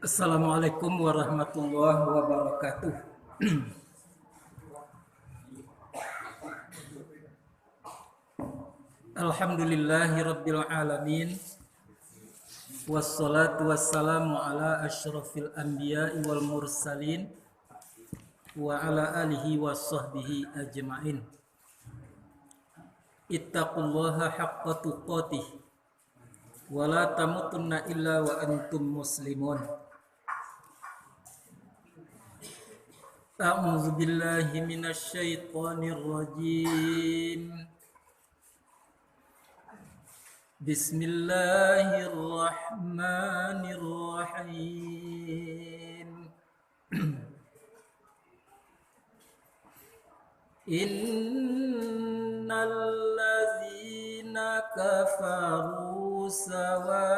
Assalamualaikum warahmatullahi wabarakatuh. Alhamdulillahi rabbil alamin. Wassalatu wassalamu ala asyrafil anbiya'i wal mursalin wa ala alihi wa sahbihi ajma'in. Ittaqullaha haqqa tuqatih wa la tamutunna illa wa antum muslimun. A'udzu billahi minasy syaithanir rajim. Bismillahirrahmanirrahim. Innal ladzina kafaru sawa'un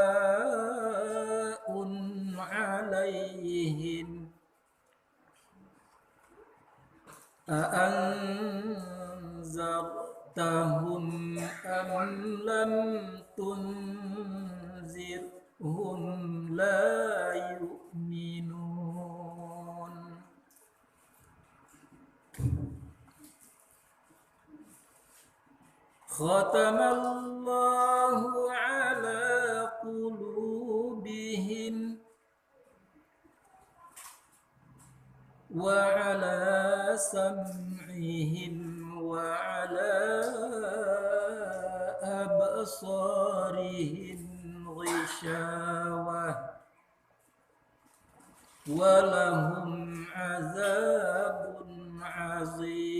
'alaihim a'anzartahum am lam tunzirhum la yu'minun. Khatamallahu ala qulubihim wa ala sam'ihim wa ala absarihim ghishawah wa lahum azabun azim.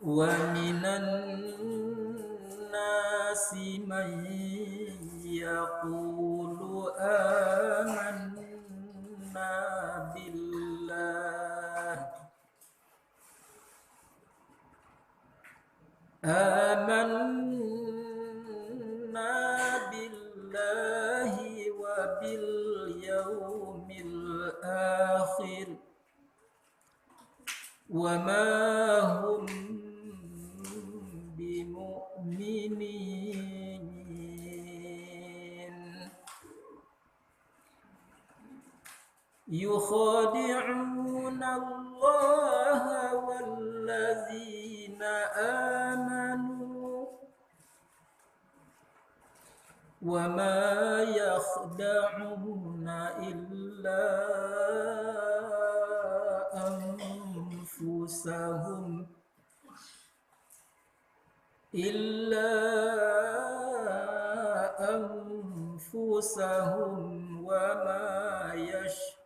Wa minan nasi man yaqulu amanna billah wa bil yawmil akhir wa ma hum bimu'minin. Yukhadi'una Allah wallazina amanu wa ma yakhda'una illa anfusahum wa ma yash'urun.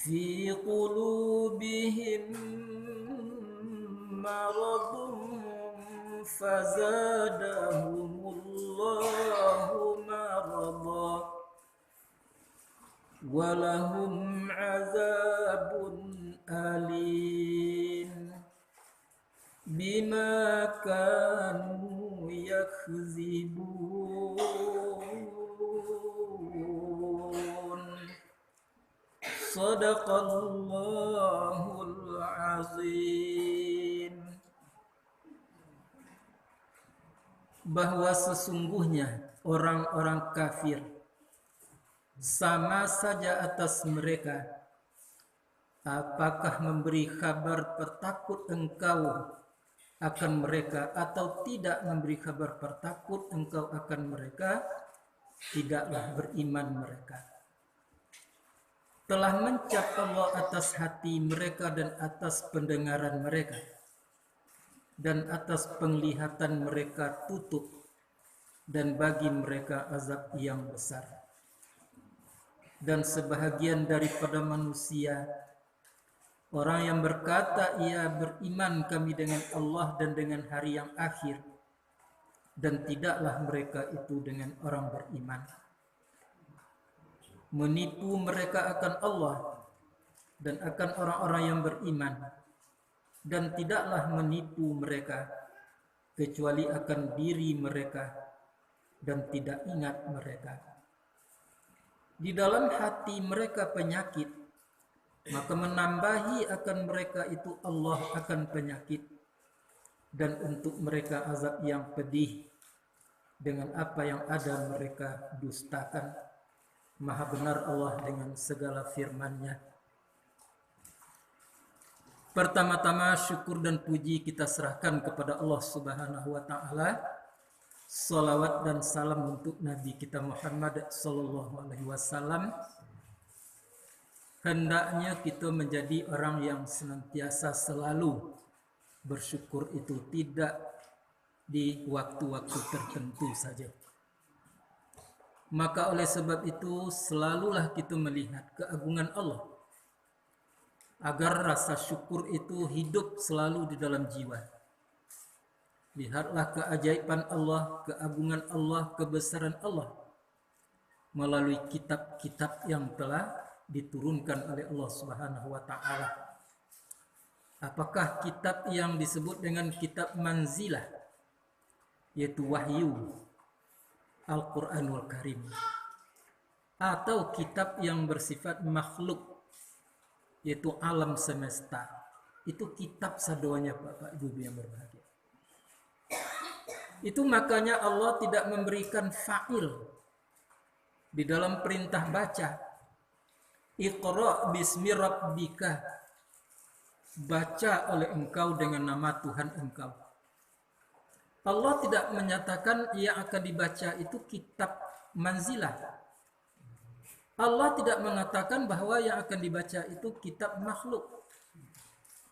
Fi qulubihim maradun fazadahumullahu marada wa lahum azabun alim bima kanu yakzibun. Sadaqallahul azim. Bahwa sesungguhnya orang-orang kafir sama saja atas mereka apakah memberi kabar pertakut engkau akan mereka atau tidak memberi kabar pertakut engkau akan mereka, tidaklah beriman mereka. Telah mencap Allah atas hati mereka dan atas pendengaran mereka dan atas penglihatan mereka tutup, dan bagi mereka azab yang besar. Dan sebahagian daripada manusia, orang yang berkata ia beriman kami dengan Allah dan dengan hari yang akhir, dan tidaklah mereka itu dengan orang beriman. Menipu mereka akan Allah dan akan orang-orang yang beriman, dan tidaklah menipu mereka kecuali akan diri mereka dan tidak ingat mereka. Di dalam hati mereka penyakit, maka menambahi akan mereka itu Allah akan penyakit, dan untuk mereka azab yang pedih dengan apa yang ada mereka dustakan. Maha benar Allah dengan segala firman-Nya. Pertama-tama syukur dan puji kita serahkan kepada Allah Subhanahu wa taala. Salawat dan salam untuk Nabi kita Muhammad sallallahu alaihi wasallam. Hendaknya kita menjadi orang yang senantiasa selalu bersyukur, itu tidak di waktu-waktu tertentu saja. Maka oleh sebab itu selalulah kita melihat keagungan Allah, agar rasa syukur itu hidup selalu di dalam jiwa. Lihatlah keajaiban Allah, keagungan Allah, kebesaran Allah melalui kitab-kitab yang telah diturunkan oleh Allah Subhanahu wa taala. Apakah kitab yang disebut dengan kitab manzilah, yaitu wahyu Al-Qur'anul Karim, atau kitab yang bersifat makhluk, yaitu alam semesta? Itu kitab sadoanya Bapak Ibu yang berbahagia. Itu makanya Allah tidak memberikan fa'il di dalam perintah baca. Iqra bismi rabbika, baca oleh engkau dengan nama Tuhan engkau. Allah tidak menyatakan yang akan dibaca itu kitab manzilah. Allah tidak mengatakan bahwa yang akan dibaca itu kitab makhluk.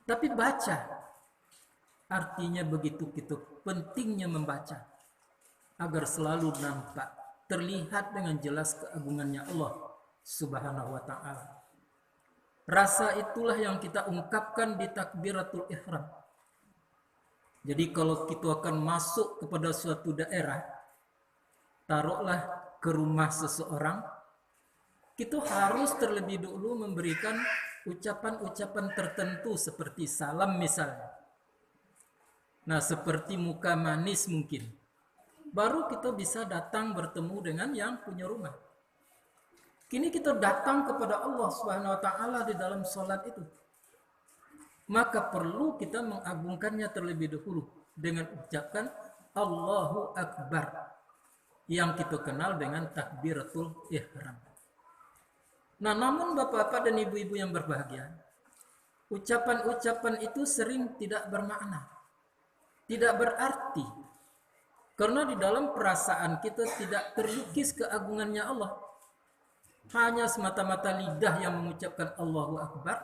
Tapi baca. Artinya begitu pentingnya membaca, agar selalu nampak, terlihat dengan jelas keagungannya Allah Subhanahu wa ta'ala. Rasa itulah yang kita ungkapkan di takbiratul ihram. Jadi kalau kita akan masuk kepada suatu daerah, taruhlah ke rumah seseorang, kita harus terlebih dahulu memberikan ucapan-ucapan tertentu seperti salam misalnya. Nah, seperti muka manis mungkin. Baru kita bisa datang bertemu dengan yang punya rumah. Kini kita datang kepada Allah Subhanahu wa taala di dalam salat itu. Maka perlu kita mengagungkannya terlebih dahulu dengan ucapan Allahu Akbar, yang kita kenal dengan takbiratul ihram. Nah, namun Bapak-bapak dan Ibu-ibu yang berbahagia, ucapan-ucapan itu sering tidak bermakna, tidak berarti, karena di dalam perasaan kita tidak terlukis keagungannya Allah. Hanya semata-mata lidah yang mengucapkan Allahu Akbar,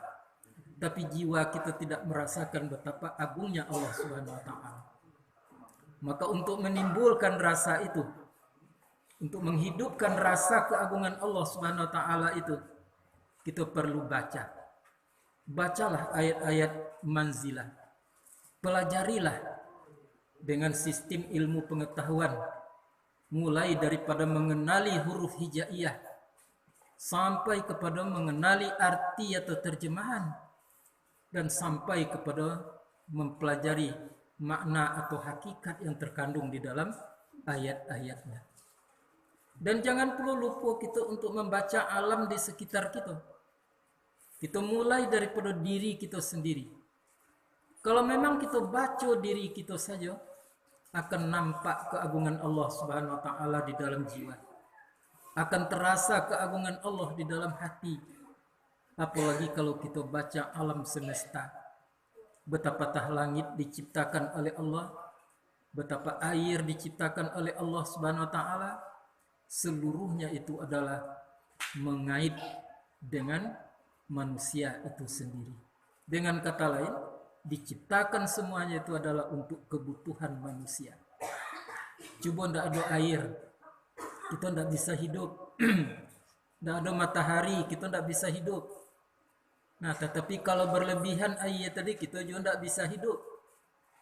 tapi jiwa kita tidak merasakan betapa agungnya Allah Subhanahu wa taala. Maka untuk menimbulkan rasa itu, untuk menghidupkan rasa keagungan Allah Subhanahu wa taala itu, kita perlu baca. Bacalah ayat-ayat manzilah. Pelajarilah dengan sistem ilmu pengetahuan, mulai daripada mengenali huruf hijaiyah sampai kepada mengenali arti atau terjemahan, dan sampai kepada mempelajari makna atau hakikat yang terkandung di dalam ayat-ayatnya. Dan jangan perlu lupa kita untuk membaca alam di sekitar kita. Kita mulai daripada diri kita sendiri. Kalau memang kita baca diri kita saja, akan nampak keagungan Allah Subhanahu wa taala di dalam jiwa. Akan terasa keagungan Allah di dalam hati. Apalagi kalau kita baca alam semesta. Betapa langit diciptakan oleh Allah, betapa air diciptakan oleh Allah Subhanahu wa taala, seluruhnya itu adalah mengait dengan manusia itu sendiri. Dengan kata lain, diciptakan semuanya itu adalah untuk kebutuhan manusia. Coba tidak ada air, kita tidak bisa hidup. Tidak ada matahari, kita tidak bisa hidup. Nah, tetapi kalau berlebihan air tadi, kita juga tidak bisa hidup.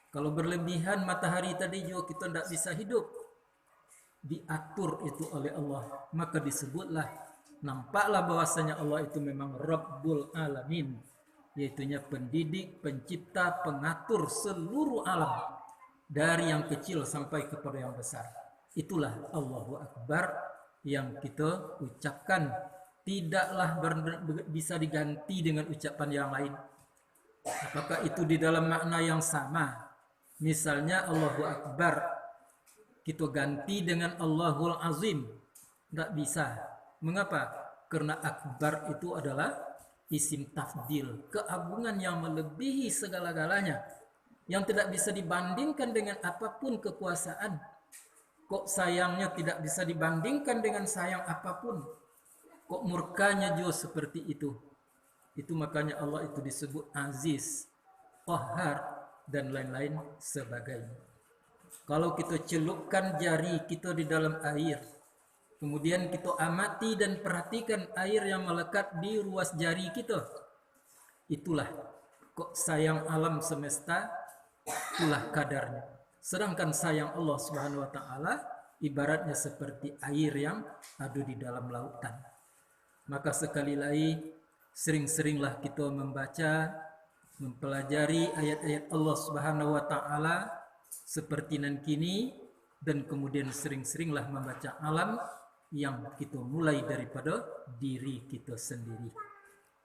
Kalau berlebihan matahari tadi juga kita tidak bisa hidup. Diatur itu oleh Allah. Maka disebutlah, nampaklah bahwasanya Allah itu memang Rabbul Alamin, yaitunya pendidik, pencipta, pengatur seluruh alam, dari yang kecil sampai kepada yang besar. Itulah Allahu Akbar yang kita ucapkan tidaklah bisa diganti dengan ucapan yang lain. Apakah itu di dalam makna yang sama? Misalnya Allahu Akbar, kita ganti dengan Allahul Azim. Tidak bisa. Mengapa? Karena Akbar itu adalah isim tafdil, keagungan yang melebihi segala-galanya, yang tidak bisa dibandingkan dengan apapun kekuasaan. Kok sayangnya tidak bisa dibandingkan dengan sayang apapun? Kok murkanya juga seperti itu? Itu makanya Allah itu disebut Aziz, Qahar, dan lain-lain sebagainya. Kalau kita celupkan jari kita di dalam air, kemudian kita amati dan perhatikan air yang melekat di ruas jari kita, itulah kok sayang alam semesta, itulah kadarnya. Sedangkan sayang Allah Subhanahu wa taala ibaratnya seperti air yang ada di dalam lautan. Maka sekali lagi sering-seringlah kita membaca, mempelajari ayat-ayat Allah Subhanahu wa taala seperti nan kini, dan kemudian sering-seringlah membaca alam yang kita mulai daripada diri kita sendiri.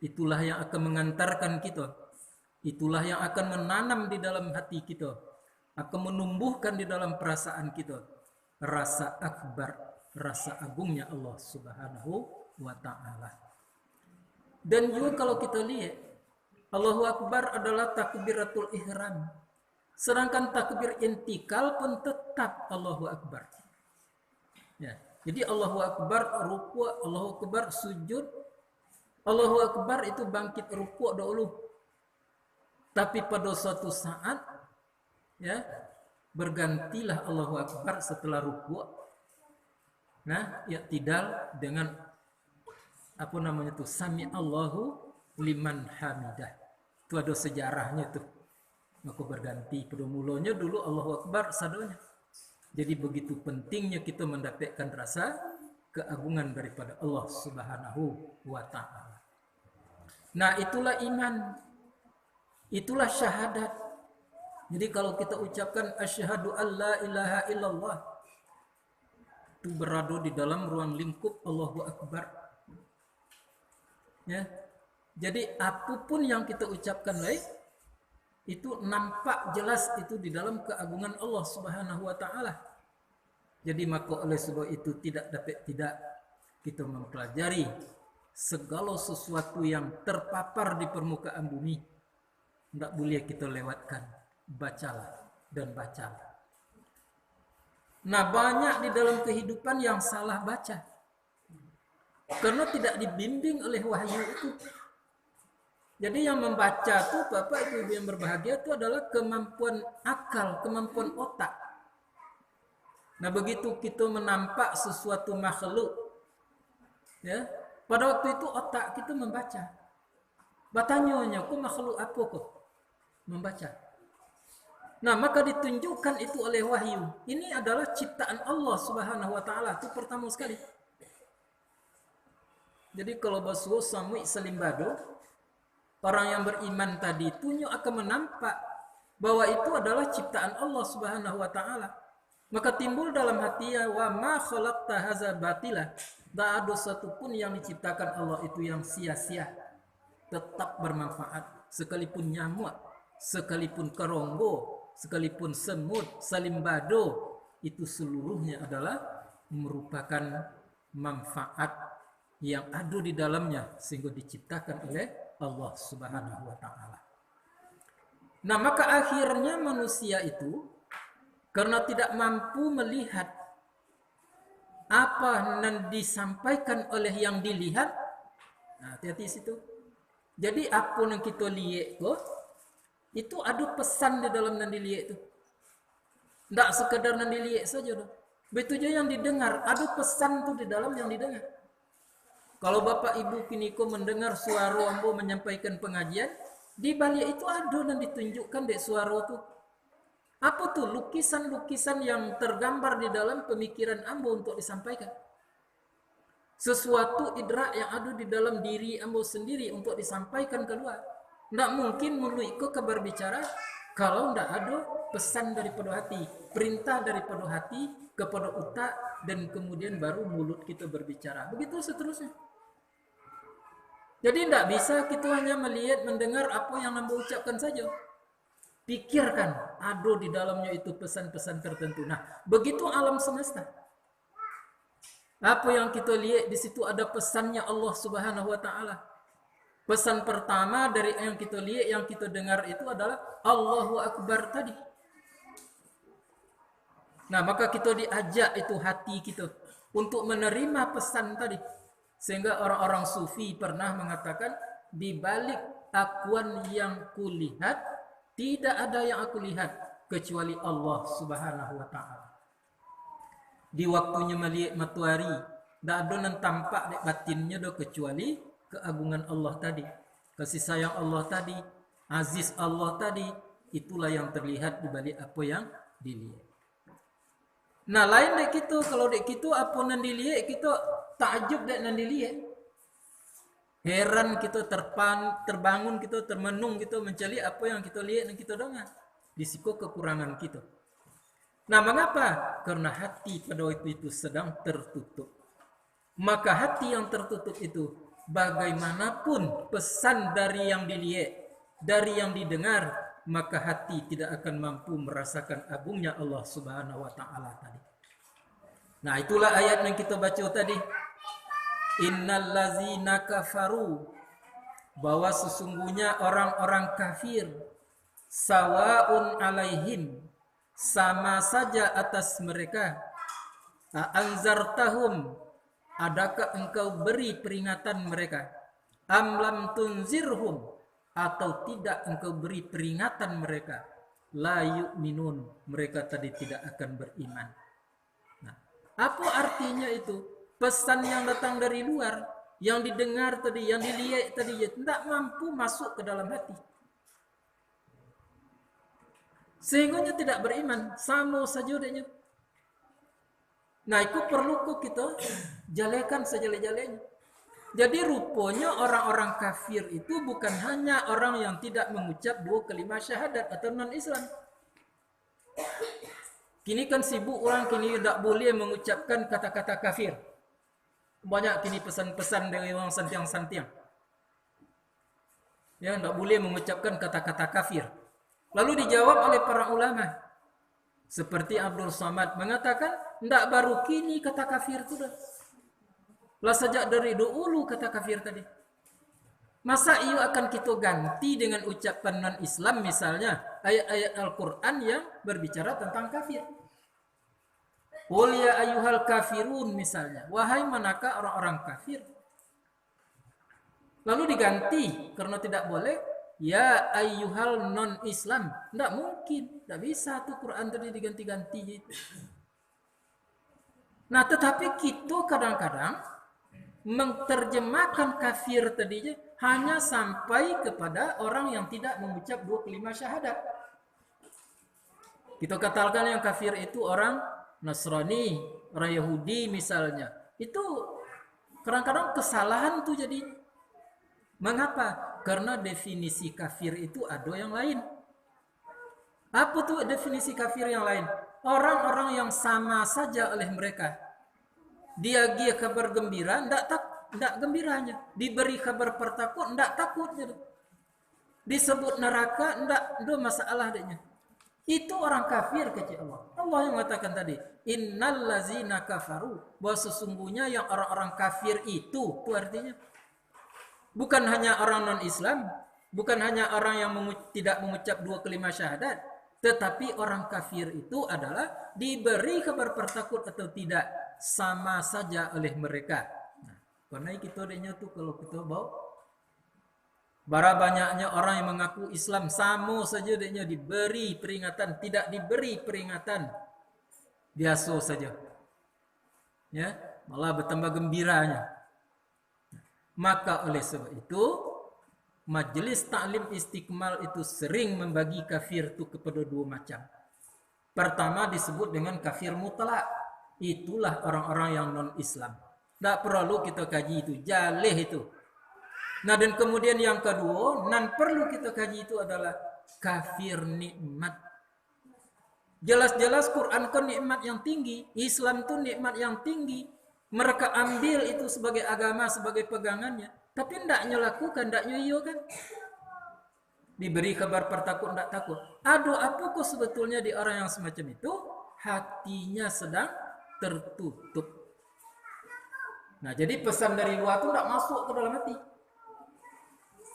Itulah yang akan mengantarkan kita, itulah yang akan menanam di dalam hati kita, akan menumbuhkan di dalam perasaan kita rasa akbar, rasa agungnya Allah Subhanahu wa taala. Dan juga kalau kita lihat, Allahu Akbar adalah takbiratul ihram. Sedangkan takbir intikal pun tetap Allahu Akbar. Ya, jadi Allahu Akbar ruku', Allahu Akbar sujud, Allahu Akbar itu bangkit ruku' dahulu. Tapi pada suatu saat, ya, bergantilah Allahu Akbar setelah ruku'. Nah, i'tidal dengan apa namanya tuh, sami Allahu liman hamidah. Itu ada sejarahnya tuh. Maka berganti, pada mulanya dulu Allahu Akbar sadonya. Jadi begitu pentingnya kita mendapatkan rasa keagungan daripada Allah Subhanahu wa taala. Nah, itulah iman. Itulah syahadat. Jadi kalau kita ucapkan asyhadu alla ilaha illallah, itu berada di dalam ruang lingkup Allahu Akbar. Ya. Jadi apapun yang kita ucapkan lain itu nampak jelas itu di dalam keagungan Allah Subhanahu wa taala. Jadi maka oleh sebab itu tidak dapat tidak kita mempelajari segala sesuatu yang terpapar di permukaan bumi. Tidak boleh kita lewatkan. Bacalah dan bacalah. Nah, banyak di dalam kehidupan yang salah baca. Karena tidak dibimbing oleh wahyu itu. Jadi yang membaca itu, Bapak Ibu yang berbahagia, itu adalah kemampuan akal, kemampuan otak. Nah, begitu kita menampak sesuatu makhluk, ya, pada waktu itu otak kita membaca. Bertanya, kok makhluk apa kok? Membaca. Nah, maka ditunjukkan itu oleh wahyu. Ini adalah ciptaan Allah Subhanahu wa taala. Itu pertama sekali. Jadi kalau basuh samui selimbado, orang yang beriman tadi itu akan menampak bahwa itu adalah ciptaan Allah Subhanahu wa taala. Maka timbul dalam hatinya, wa ma khalaqta hadza batila. Tak ada satupun yang diciptakan Allah itu yang sia-sia. Tetap bermanfaat, sekalipun nyamuk, sekalipun keronggo, sekalipun semut, salimbado, itu seluruhnya adalah merupakan manfaat yang ada di dalamnya sehingga diciptakan oleh Allah Subhanahu wa taala. Nah, maka akhirnya manusia itu karena tidak mampu melihat apa yang disampaikan oleh yang dilihat. Nah, hati-hati situ. Jadi apa yang kita lihat itu ada pesan di dalam yang dilihat itu. Tidak sekedar yang dilihat saja. Betul juga yang didengar, ada pesan tuh di dalam yang didengar. Kalau Bapak Ibu kiniko mendengar suara ambo menyampaikan pengajian, di balik itu ada dan ditunjukkan dek suara itu. Apa tuh lukisan-lukisan yang tergambar di dalam pemikiran ambo untuk disampaikan. Sesuatu idrak yang ada di dalam diri ambo sendiri untuk disampaikan keluar. Tidak mungkin melalui kabar bicara kalau tidak ada pesan daripada hati, perintah daripada hati kepada otak, dan kemudian baru mulut kita berbicara. Begitu seterusnya. Jadi tidak bisa kita hanya melihat, mendengar apa yang Anda ucapkan saja. Pikirkan, ada di dalamnya itu pesan-pesan tertentu. Nah, begitu alam semesta. Apa yang kita lihat di situ ada pesannya Allah Subhanahu wa taala. Pesan pertama dari yang kita lihat, yang kita dengar itu adalah Allahu Akbar tadi. Nah, maka kita diajak itu hati kita untuk menerima pesan tadi. Sehingga orang-orang sufi pernah mengatakan, di balik akuan yang kulihat, tidak ada yang aku lihat kecuali Allah Subhanahu wa taala. Di waktunya melihat matahari, tidak ada yang tampak di batinnya do kecuali keagungan Allah tadi, kasih sayang Allah tadi, aziz Allah tadi, itulah yang terlihat di balik apa yang dilihat. Nah, lain dek kita, kalau dek kita apa yang dilihat kita takjub dek yang dilihat. Heran kita, terbangun kita, termenung kita mencari apa yang kita lihat dan kita dengar. Di situ kekurangan kita. Nah, mengapa? Karena hati pada waktu itu sedang tertutup. Maka hati yang tertutup itu, bagaimanapun pesan dari yang dilihat, dari yang didengar, maka hati tidak akan mampu merasakan agungnya Allah Subhanahu wa taala tadi. Nah, itulah ayat yang kita baca tadi. Innal ladzina kafaru, bahwa sesungguhnya orang-orang kafir, sawaun alaihim, sama saja atas mereka, anzartahum, adakah engkau beri peringatan mereka, am lam tunzirhum, atau tidak engkau beri peringatan mereka, la yu'minun, mereka tadi tidak akan beriman. Nah, apa artinya itu? Pesan yang datang dari luar, yang didengar tadi, yang dilihat tadi, tidak mampu masuk ke dalam hati. Sehingga tidak beriman, sama saja adanya. Nah, itu perlu kita jalekan sejelek-jeleknya. Jadi rupanya orang-orang kafir itu bukan hanya orang yang tidak mengucap dua kalimat syahadat atau non-Islam. Kini kan sibuk orang kini tidak boleh mengucapkan kata-kata kafir. Banyak kini pesan-pesan dari orang santiang-santiang. Ya, tidak boleh mengucapkan kata-kata kafir. Lalu dijawab oleh para ulama. Seperti Abdul Samad mengatakan, tidak baru kini kata kafir itu dah. Lah sejak dari dulu kata kafir tadi. Masa ia akan kita ganti dengan ucapan non-Islam misalnya ayat-ayat Al-Quran yang berbicara tentang kafir. Qul ya ayyuhal kafirun misalnya. Wahai manakah orang-orang kafir. Lalu diganti karena tidak boleh. Ya ayyuhal non-Islam. Tidak mungkin. Tidak bisa tuh Quran tadi diganti-ganti. Nah, tetapi kita kadang-kadang menterjemahkan kafir tadinya hanya sampai kepada orang yang tidak mengucap dua kalimat syahadat. Kita katakan yang kafir itu orang Nasrani, orang Yahudi misalnya. Itu kadang-kadang kesalahan tuh jadi. Mengapa? Karena definisi kafir itu ada yang lain. Apa tuh definisi kafir yang lain? Orang-orang yang sama saja oleh mereka. Dia kabar gembira, tidak gembiranya. Diberi kabar pertakut, tidak takutnya. Disebut neraka, tidak ada masalah adanya. Itu orang kafir kata Allah. Allah yang mengatakan tadi, innal ladzina kafaru, bahwa sesungguhnya yang orang-orang kafir itu artinya bukan hanya orang non-Islam, bukan hanya orang yang tidak mengucap dua kalimat syahadat, tetapi orang kafir itu adalah diberi kabar pertakut atau tidak, sama saja oleh mereka. Nah, karena kita adanya tuh kalau kita bawa bara banyaknya orang yang mengaku Islam, sama saja adanya diberi peringatan, tidak diberi peringatan, biasa saja. Ya, malah bertambah gembiranya. Maka oleh sebab itu Majelis Ta'lim Istiqmal itu sering membagi kafir itu kepada dua macam. Pertama disebut dengan kafir mutlak. Itulah orang-orang yang non-Islam. Tak perlu kita kaji itu, jalih itu. Nah, dan kemudian yang kedua, nan perlu kita kaji itu adalah kafir nikmat. Jelas-jelas Quran kan nikmat yang tinggi, Islam itu nikmat yang tinggi. Mereka ambil itu sebagai agama, sebagai pegangannya. Tapi ndaknya lakukan, ndaknya iyo kan. Diberi kabar pertakut, ndak takut. Aduh, apa kok sebetulnya di orang yang semacam itu hatinya sedang tertutup. Nah, jadi pesan dari luar itu ndak masuk ke dalam hati.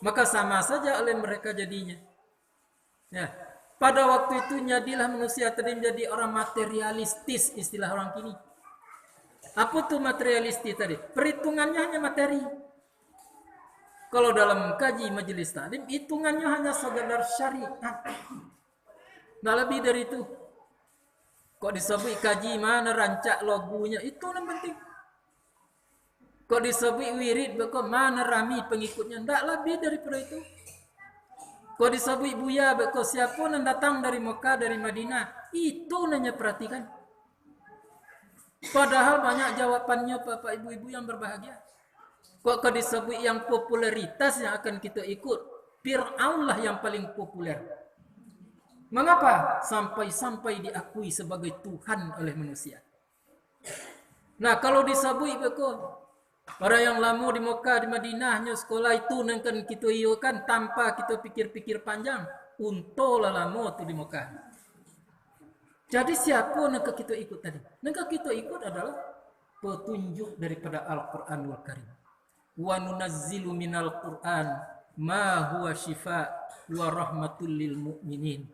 Maka sama saja oleh mereka jadinya. Ya, pada waktu itu jadilah manusia tadi menjadi orang materialistis, istilah orang kini. Apa tuh materialistis tadi? Perhitungannya hanya materi. Kalau dalam kaji majelis taklim, hitungannya hanya sekedar syariat. Nggak lebih dari itu. Kok disebut kaji mana rancak logonya, itu yang penting. Kok disebut wirid, kok mana rami pengikutnya, nggak lebih daripada itu. Kok disebut buya, kok siapa yang datang dari Mekah, dari Madinah, itu nanya perhatikan. Padahal banyak jawabannya bapak ibu-ibu yang berbahagia. Kok disebut yang popularitas yang akan kita ikut, Fir'aun lah yang paling populer. Mengapa? Sampai-sampai diakui sebagai Tuhan oleh manusia. Nah, kalau disebut orang yang lama di Mekah, di Madinahnya sekolah itu nangkan kita iukan tanpa kita pikir-pikir panjang. Untolah lama tu di Mekah. Jadi siapa yang kita ikut tadi? Yang kita ikut adalah petunjuk daripada Al-Quranul Karim. Wa nunazzilu minal Qur'an ma huwa shifa wa rahmatul lil mu'minin.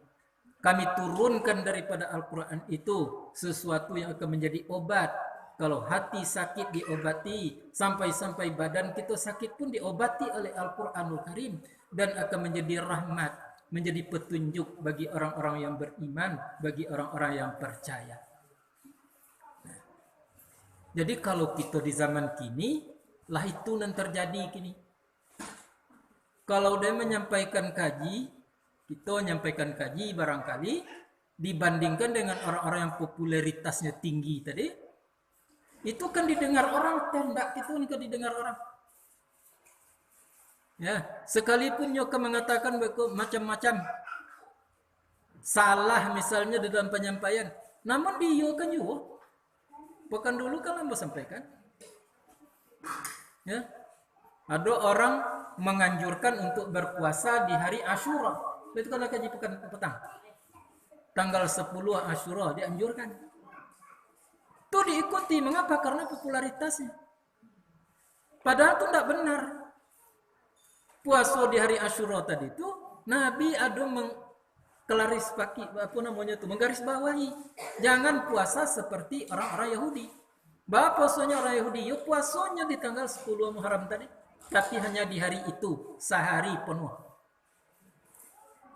Kami turunkan daripada Al-Quran itu sesuatu yang akan menjadi obat. Kalau hati sakit diobati, sampai-sampai badan kita sakit pun diobati oleh Al-Quranul Karim. Dan akan menjadi rahmat, menjadi petunjuk bagi orang-orang yang beriman, bagi orang-orang yang percaya. Nah, jadi kalau kita di zaman kini, lah itu yang terjadi kini. Kalau dia menyampaikan kaji, kita menyampaikan kaji barangkali dibandingkan dengan orang-orang yang popularitasnya tinggi tadi, itu kan didengar orang, tendak itu kan didengar orang. Ya, sekalipun nyoka mengatakan macam-macam salah misalnya di dalam penyampaian, namun dia kan juga, bukan dulu kan lama sampaikan. Ya, ada orang menganjurkan untuk berpuasa di hari Asyura. Itu kalau kaji pekan petang, tanggal 10 Asyura dianjurkan. Itu diikuti, mengapa? Karena popularitasnya. Padahal itu tidak benar. Puasa di hari Asyura tadi itu Nabi ada menggarisbawahi. Jangan puasa seperti orang-orang Yahudi. Bahwa puasanya orang Yahudi, ya puasanya di tanggal 10 Muharram tadi, tapi hanya di hari itu, sehari penuh.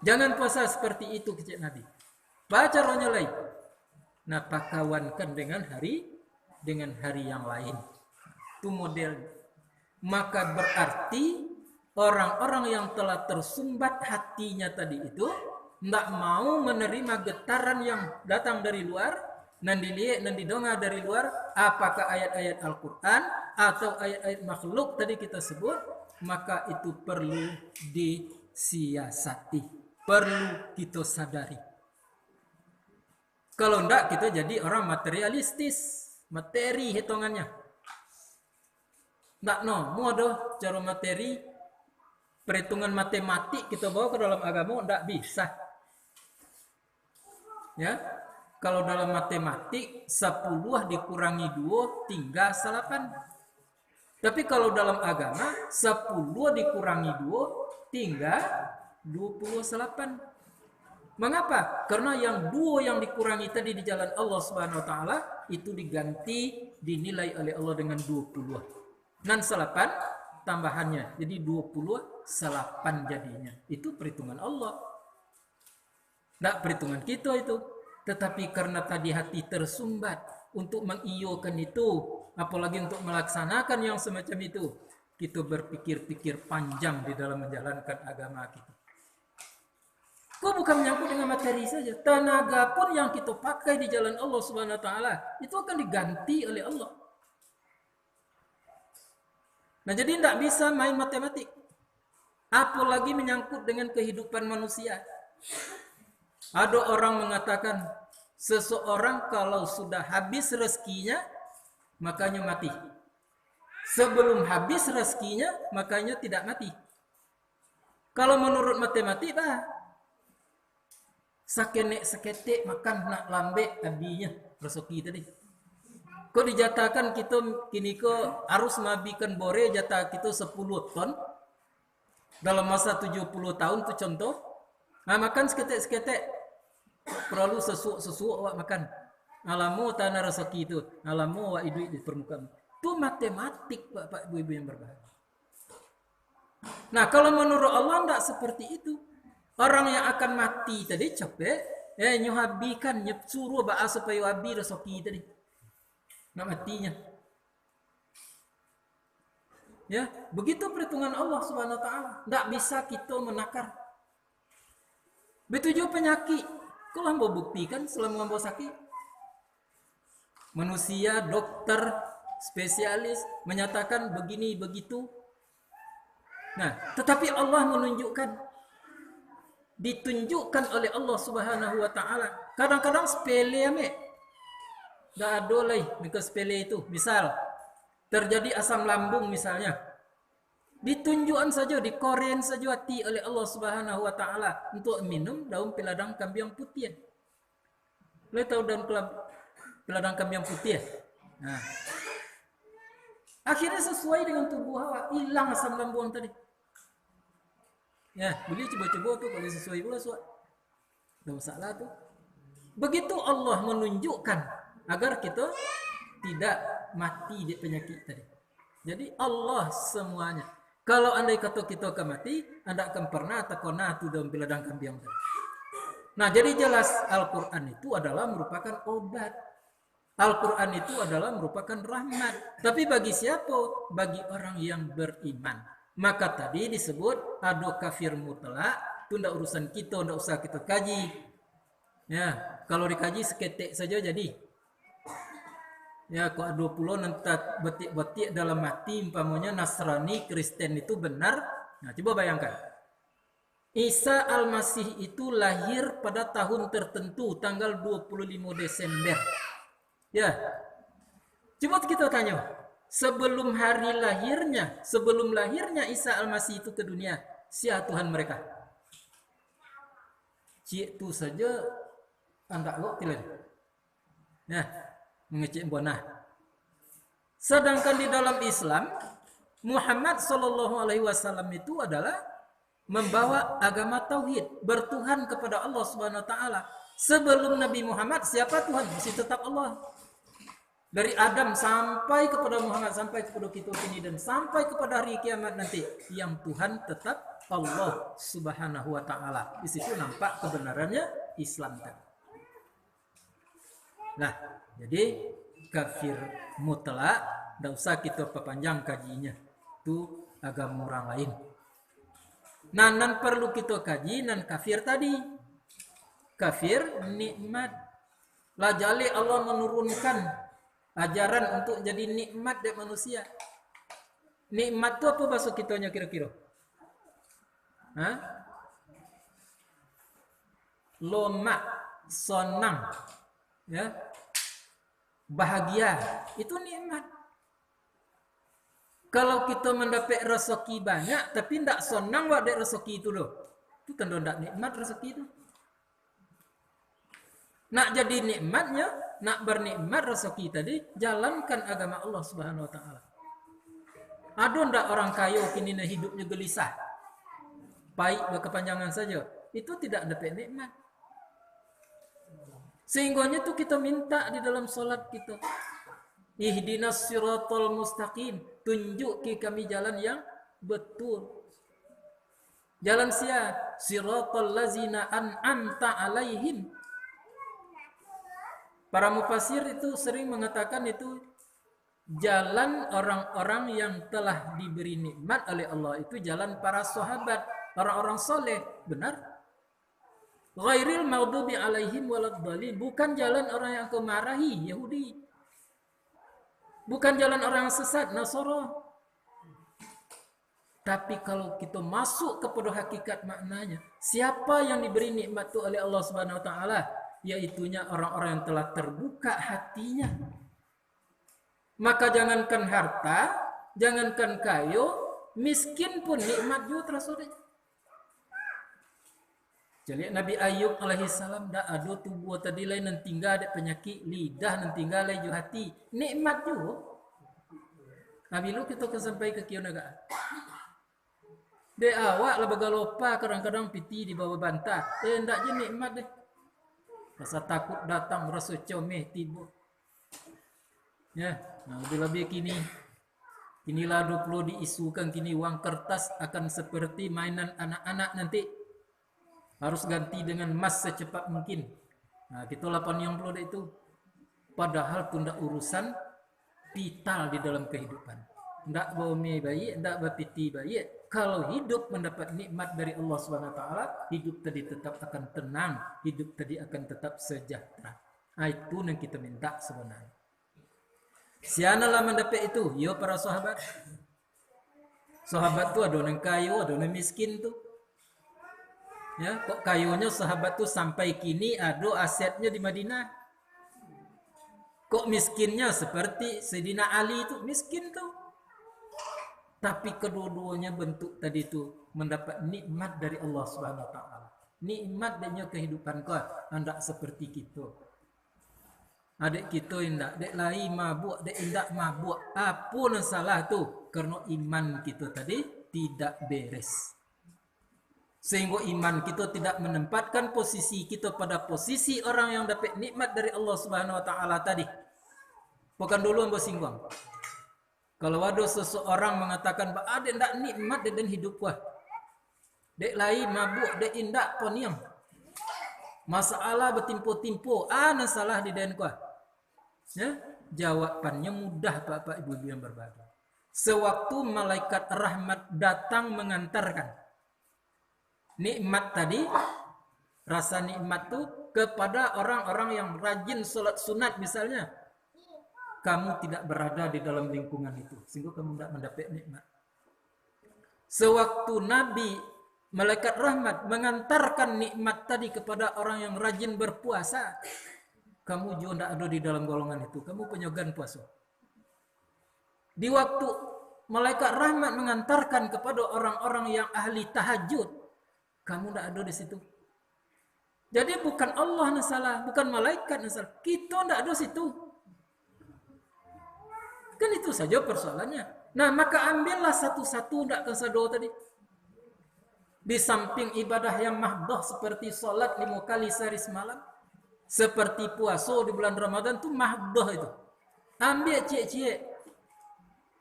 Jangan puasa seperti itu, kecil Nabi. Baca caranya lain. Nah, pakawankan dengan hari yang lain. Itu model. Maka berarti orang-orang yang telah tersumbat hatinya tadi itu tidak mau menerima getaran yang datang dari luar, nan dilihat, nan didonga dari luar, apakah ayat-ayat Al-Quran atau ayat-ayat makhluk tadi kita sebut, maka itu perlu disiasati, perlu kita sadari. Kalau enggak, kita jadi orang materialistis, materi hitungannya. Enggak, mau ada cara materi, perhitungan matematik kita bawa ke dalam agama, enggak bisa. Ya, kalau dalam matematik 10 dikurangi 2 tinggal 8. Tapi kalau dalam agama 10 dikurangi 2 tinggal 28. Mengapa? Karena yang 2 yang dikurangi tadi di jalan Allah Subhanahu wa taala itu diganti, dinilai oleh Allah dengan 20. Dan 8 tambahannya. Jadi 28 jadinya. Itu perhitungan Allah. Tidak perhitungan kita itu. Tetapi karena tadi hati tersumbat untuk mengiyakan itu, apalagi untuk melaksanakan yang semacam itu, kita berpikir-pikir panjang di dalam menjalankan agama kita. Kok bukan menyangkut dengan materi saja, tenaga pun yang kita pakai di jalan Allah Subhanahu wa taala itu akan diganti oleh Allah. Nah, jadi tidak bisa main matematik. Apalagi menyangkut dengan kehidupan manusia. Ada orang mengatakan seseorang kalau sudah habis rezekinya makanya mati. Sebelum habis rezekinya, makanya tidak mati. Kalau menurut matematik, sakenek seketek makan nak lambe abinya rezeki tadi. Kok dijatakan kita kini ko harus mabikan bore jatah kita 10 ton dalam masa 70 tahun tu contoh. Nah, makan seketek-seketek. Perlu sesuatu awak makan. Alamu tanah rezeki itu. Alamu awak hidup di permukaan. Itu matematik Bapak Ibu yang berbahagia. Nah, kalau menurut Allah tidak seperti itu. Orang yang akan mati tadi capek, nyuhabikan, suruh ba'a supaya wabi rezeki tadi. Nak matinya. Ya, begitu perhitungan Allah Subhanahu wa taala. Tidak bisa kita menakar. Betul juga penyakit. Kalau hamba buktikan selama hamba sakit. Manusia, dokter, spesialis menyatakan begini begitu. Nah, tetapi Allah ditunjukkan oleh Allah Subhanahu wa taala. Kadang-kadang sepele ame. Enggak ada lagi mereka sepele itu. Misal terjadi asam lambung misalnya. Ditunjukkan saja, dikoren saja hati oleh Allah Subhanahu wa taala untuk minum daun peladang kambiang putih. Lo tahu daun peladang kambiang putih? Nah. Akhirnya sesuai dengan tubuh awak, hilang asam lambung tadi. Ya, boleh coba-coba tuh kalau sesuai pula suat. Tidak masalah tuh. Begitu Allah menunjukkan agar kita tidak mati di penyakit tadi. Jadi Allah semuanya. Kalau andai kata kita akan mati, anda akan pernah takona tu dalam peladang kambiang tadi. Nah, jadi jelas Al-Quran itu adalah merupakan obat. Al-Quran itu adalah merupakan rahmat. Tapi bagi siapa? Bagi orang yang beriman. Maka tadi disebut ada kafir mutlak. Itu tidak urusan kita, tidak usah kita kaji. Ya, kalau dikaji seketik saja jadi. Ya, kalau ada puluh nanti betik-betik dalam hati, umpamanya Nasrani, Kristen itu benar. Nah, coba bayangkan. Isa Al-Masih itu lahir pada tahun tertentu, tanggal 25 Desember. Ya, coba kita tanya. Sebelum lahirnya Isa Al-Masih itu ke dunia, siapa Tuhan mereka? Cik tu saja anda kok tidak. Nah, mengecek bonah. Sedangkan di dalam Islam, Muhammad SAW itu adalah membawa agama tauhid, bertuhan kepada Allah Subhanahu wa taala. Sebelum Nabi Muhammad, siapa Tuhan? Masih tetap Allah. Dari Adam sampai kepada Muhammad, sampai kepada kita ini dan sampai kepada hari kiamat nanti, yang Tuhan tetap Allah Subhanahu wa taala. Di situ nampak kebenarannya Islam kan. Nah, jadi kafir mutlak tidak usah kita perpanjang kajinya. Itu agama orang lain. Nah, nan perlu kita kaji nan kafir tadi. Kafir nikmat. Lajali Allah menurunkan ajaran untuk jadi nikmat dari manusia. Nikmat itu apa bahasa kitanya kira-kira? Hah? Loma, senang, ya, bahagia, itu nikmat. Kalau kita mendapat rezeki banyak, tapi tidak senang dari rezeki itu loh, itu tentu tidak nikmat rezeki itu. Nak jadi nikmatnya, nak bernikmat rezeki tadi, jalankan agama Allah Subhanahu wa taala. Ada ndak orang kaya kini hidupnya gelisah? Baik berkepanjangan saja. Itu tidak dapat nikmat. Sehingganya itu kita minta di dalam solat kita. Ihdinas siratal mustaqim. Tunjuki kami jalan yang betul. Jalan siapa? Siratal lazina an'amta alaihim. Para mufasir itu sering mengatakan itu jalan orang-orang yang telah diberi nikmat oleh Allah, itu jalan para sahabat, orang-orang soleh. Benar? Ghairil maghdubi alaihim waladdallin, bukan jalan orang yang kau marahi Yahudi, bukan jalan orang yang sesat Nasara. Tapi kalau kita masuk kepada hakikat maknanya, siapa yang diberi nikmat itu oleh Allah Subhanahu wa taala? Yaitunya orang-orang yang telah terbuka hatinya. Maka jangankan harta, Jangankan kayo, miskin pun nikmat juga terasa deh. Jadi Nabi Ayub alaihi salam dah ada tubuh tadi lain nan tinggal ada penyakit lidah nan tinggal lagi hati. Nikmat juga. Nabi lu kita ke sampai ke kieu naga. De awak lah bagalopa kadang-kadang piti di bawah bantal. Ndak je nikmat deh. Rasa takut datang, rasa comeh tiba. Ya, nah lebih-lebih kinilah 20 diisukan kini uang kertas akan seperti mainan anak-anak nanti. Harus ganti dengan emas secepat mungkin. Nah, kita 80 itu. Padahal itu ndak urusan vital di dalam kehidupan. Ndak bumi baik, ndak bapiti baik. Kalau hidup mendapat nikmat dari Allah Subhanahu wa taala, hidup tadi tetap akan tenang, hidup tadi akan tetap sejahtera. Nah, itu yang kita minta sebenarnya. Sianalah mendapat itu, yo para sahabat. Sahabat tu ada yang kayu, ada yang miskin tu. Ya, kok kayunya sahabat tu sampai kini ada asetnya di Madinah. Kok miskinnya seperti Sayyidina Ali itu miskin tuh. Tapi kedua-duanya bentuk tadi itu mendapat nikmat dari Allah Subhanahu wa taala. Nikmat darinya kehidupan kau, anda seperti kita. Adik kita indak, dek lain mabuk, dek indak mabuk. Apa yang salah tu? Karena iman kita tadi tidak beres. Sehingga iman kita tidak menempatkan posisi kita pada posisi orang yang dapat nikmat dari Allah Subhanahu wa taala tadi. Bukan dulu ambo singgung. Kalau ada seseorang mengatakan bahwa ada ndak nikmat dan hidup wah. Dek lain mabuk, dek indak poniang. Masalah bertimpo-timpo, ana salah di den kuah. Ya, jawabannya mudah Bapak Ibu yang berbagi. Sewaktu malaikat rahmat datang mengantarkan nikmat tadi, rasa nikmat itu kepada orang-orang yang rajin sholat sunat misalnya, kamu tidak berada di dalam lingkungan itu, sehingga kamu tidak mendapat nikmat. Sewaktu Nabi malaikat rahmat mengantarkan nikmat tadi kepada orang yang rajin berpuasa, kamu juga tidak ada di dalam golongan itu, kamu penyogan puasa. Di waktu malaikat rahmat mengantarkan kepada orang-orang yang ahli tahajud, kamu tidak ada di situ. Jadi bukan Allah yang salah, bukan malaikat yang salah. Kita tidak ada di situ. Kan itu saja persoalannya. Nah, maka ambillah satu-satu tidak kesado tadi. Di samping ibadah yang mahdoh seperti sholat 5 kali sehari semalam, seperti puasa di bulan Ramadan itu mahdoh itu. Ambil cie-cie.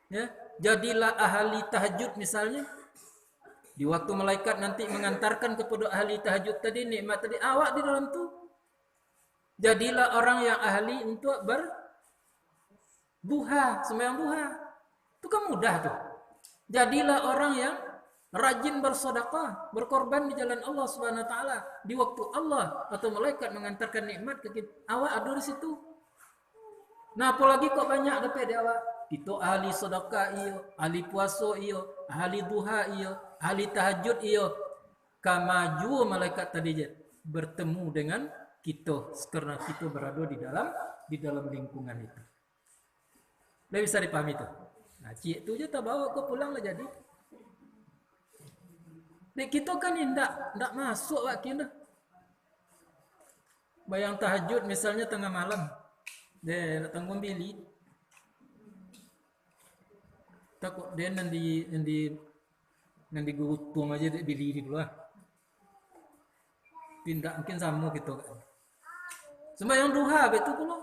Ya, jadilah ahli tahajud misalnya. Di waktu malaikat nanti mengantarkan kepada ahli tahajud tadi nikmat tadi, awak di dalam tu. Jadilah orang yang ahli untuk berduha, sembahyang duha. Itu kan mudah tuh. Jadilah orang yang rajin bersedekah, berkorban di jalan Allah Subhanahu wa taala di waktu Allah atau malaikat mengantarkan nikmat ke kita. Awak ada di situ. Nah, apalagi kok banyak dapat di awak. Kita ahli sedekah iyo, ahli puasa iyo, ahli duha iyo, ahli tahajud iyo. Kamaju malaikat tadi bertemu dengan kita karena kita berada di dalam lingkungan itu. Dah bisa dipahami tu. Nah, cik tu je tak bawa kau pulang lah jadi. Nek kita kan ndak masuk waktu dah. Bayang tahajud misalnya tengah malam. Dia nak tanggung bilik. Takut dia nanti gutung aja dia berdiri dulu lah. Pindah mungkin sama gitu kan. Sembahyang duha betul pula.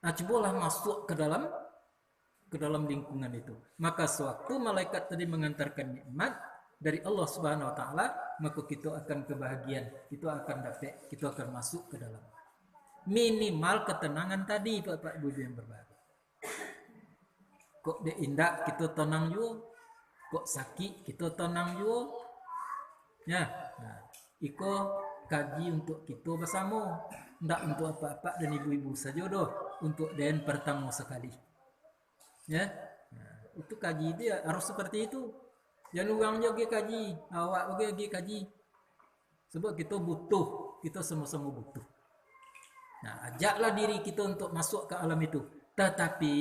Nah, cobalah masuk ke dalam lingkungan itu. Maka sewaktu malaikat tadi mengantarkan nikmat dari Allah Subhanahu wa taala, maka kita akan kebahagiaan, kita akan dapat, kita akan masuk ke dalam. Minimal ketenangan tadi Bapak Ibu yang berbagi. Kok dia indak kita tenang juga, kok sakit kita tenang juga. Ya, nah, iko kaji untuk kita bersama, ndak untuk apa-apa dan ibu-ibu saja doh, untuk den pertama sekali. Ya, nah, itu kaji dia harus seperti itu. Jangan orang juga kaji, awak juga kaji. Sebab kita butuh, kita sama-sama butuh. Nah, ajaklah diri kita untuk masuk ke alam itu. Tetapi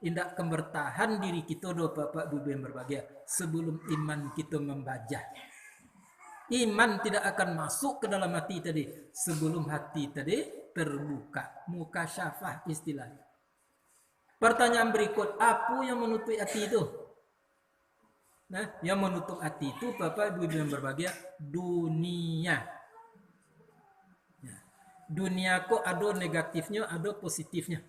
indak akan bertahan diri kita do Bapak Ibu yang berbahagia sebelum iman kita membajah. Iman tidak akan masuk ke dalam hati tadi sebelum hati tadi terbuka, mukasyafah istilahnya. Pertanyaan berikut, apa yang menutup hati itu? Nah, yang menutup hati itu Bapak Ibu yang berbahagia dunia. Ya. Dunia kok ada negatifnya, ada positifnya.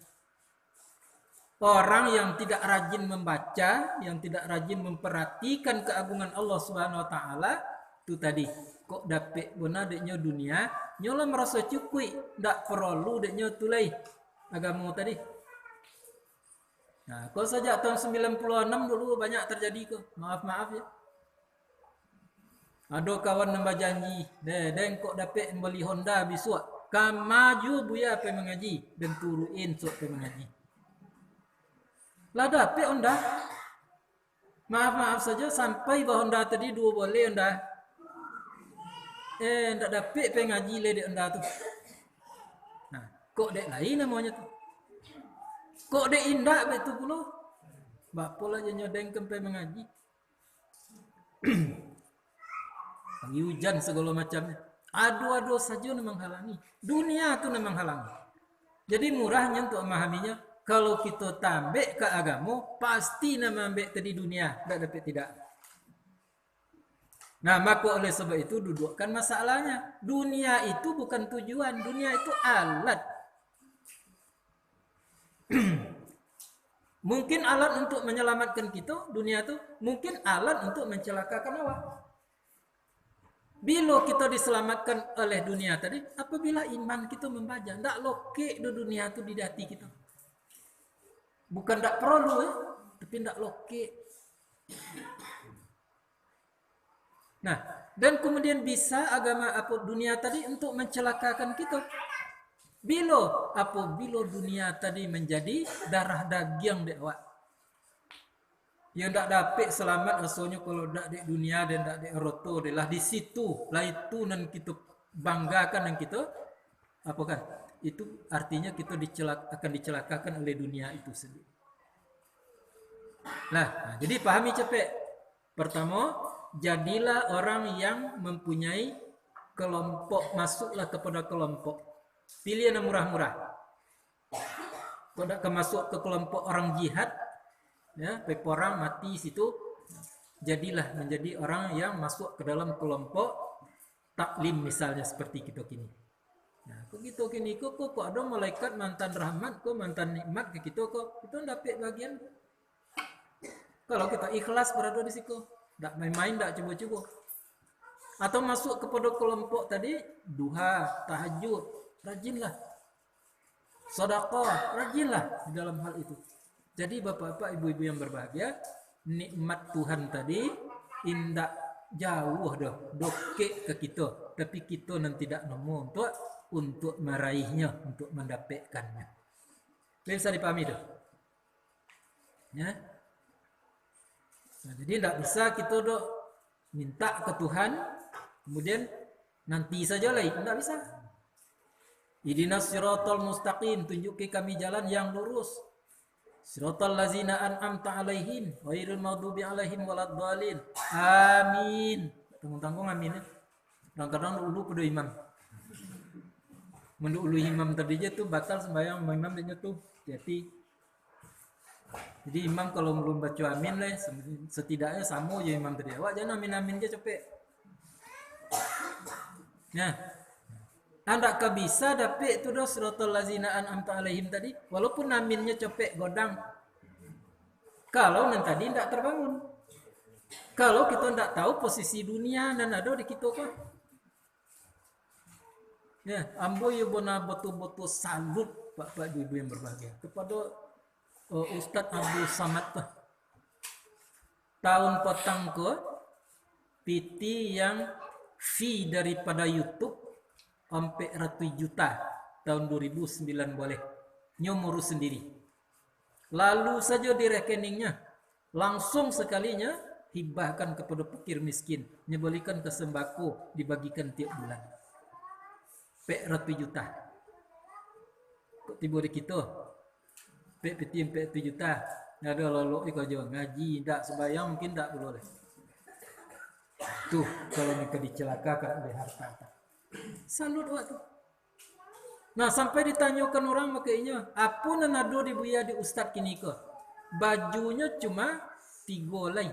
Orang yang tidak rajin membaca, yang tidak rajin memperhatikan keagungan Allah Subhanahu wa taala, itu tadi kok dapat benar deknya dunia, nyola merasa cukup, ndak perlu deknya tulai agama tadi. Nah, kalau sejak tahun 96 dulu banyak terjadi kok. Maaf ya. Ada kawan nambah janji, deng kok dapat beli Honda besok. Kam maju buya pe mengaji dan turuin sok pe mengaji. Lah dapat Honda. Maaf saja sampai bahwa Honda tadi 2 boleh Honda. Ndak dapat pe ngaji le dek Honda tu. Nah, kok dek lain namanya tu. Kok dek indah betul pula. Bapalah je nyodeng kempe mengaji. Pagi hujan segala macamnya. Adu saja memang halangi. Dunia tu memang halangi. Jadi murahnya untuk memahaminya. Kalau kita tambah ke agama, pasti nama ambek tadi dunia. Tak dapat tidak. Nah, maka oleh sebab itu dudukkan masalahnya. Dunia itu bukan tujuan. Dunia itu alat. Mungkin alat untuk menyelamatkan kita, dunia itu mungkin alat untuk mencelakakan awak. Bila kita diselamatkan oleh dunia tadi, apabila iman kita membaca, tak lokek di dunia itu di hati kita. Bukan tak perlu ya, tapi tak lokek. Nah, dan kemudian bisa agama apa dunia tadi untuk mencelakakan kita. Apabila dunia tadi menjadi darah daging dek awak. Yang tak dapat selamat asalnya kalau tak di dunia dan tak di roto adalah di situ lah itu nan kita banggakan dan kita apa kan? Itu artinya kita akan dicelakakan oleh dunia itu sendiri. Nah, jadi pahami cepet. Pertama, jadilah orang yang mempunyai kelompok, masuklah kepada kelompok. Pilih yang murah-murah. Kau tak masuk ke kelompok orang jihad, ya, orang mati situ. Jadilah menjadi orang yang masuk ke dalam kelompok taklim misalnya seperti kita kini. Nah, kok gitu kini kok ada malaikat mantan rahmat, kok mantan nikmat ke kita kok itu dapat bagian. Kalau kita ikhlas berada di situ, tak main-main, tak coba-coba. Atau masuk kepada kelompok tadi duha, tahajud. Rajinlah. Sedekah, rajinlah di dalam hal itu. Jadi bapak-bapak, ibu-ibu yang berbahagia, nikmat Tuhan tadi indak jauh dah, dokek ke kita, tapi kita nanti tidak nemu untuk meraihnya, untuk mendapatkannya. Bisa dipahami dah. Ya. Nah, jadi tidak bisa kita dah minta ke Tuhan, kemudian nanti saja lah, tidak bisa. Ihdinas siratal mustaqim, tunjuki kami jalan yang lurus. Siratal ladzina an'amta alaihim ghairil maghdubi alaihim waladdallin. Amin. Tanggung-tanggung amin ya. Kadang-kadang dulu pada imam. Mendu ulu imam tadi aja tuh batal sembahyang imam dia tuh. Jadi imam kalau belum baca amin lah, setidaknya sama aja imam tadi. Awak jangan amin-amin aja cepet. Nah, anda tak bisa dapat itu dah siratal ladzina an'amta alaihim tadi, walaupun aminnya cepet godang. Kalau nanti tadi tidak terbangun. Kalau kita tidak tahu posisi dunia dan ada di kita kok. Ya, ambo ya betul-betul salut Bapak Ibu yang berbahagia kepada Ustadz Abdul Samad tuh. Tahun petang ke PT yang fee daripada YouTube sampai ratus juta tahun 2009 boleh nyomurus sendiri. Lalu saja di rekeningnya langsung sekalinya hibahkan kepada fakir miskin, nyebelikan ke sembako dibagikan tiap bulan. Ratus juta. Kok tiba di kita? Pet 7 juta. Ada lolok iko jo ngaji ndak sembayang mungkin ndak boleh. Tuh kalau mereka dicelakakan oleh harta. Salut waktu. Nah sampai ditanyakan orang makanya apa nado di buya di ustad kini ke bajunya cuma 3 lay.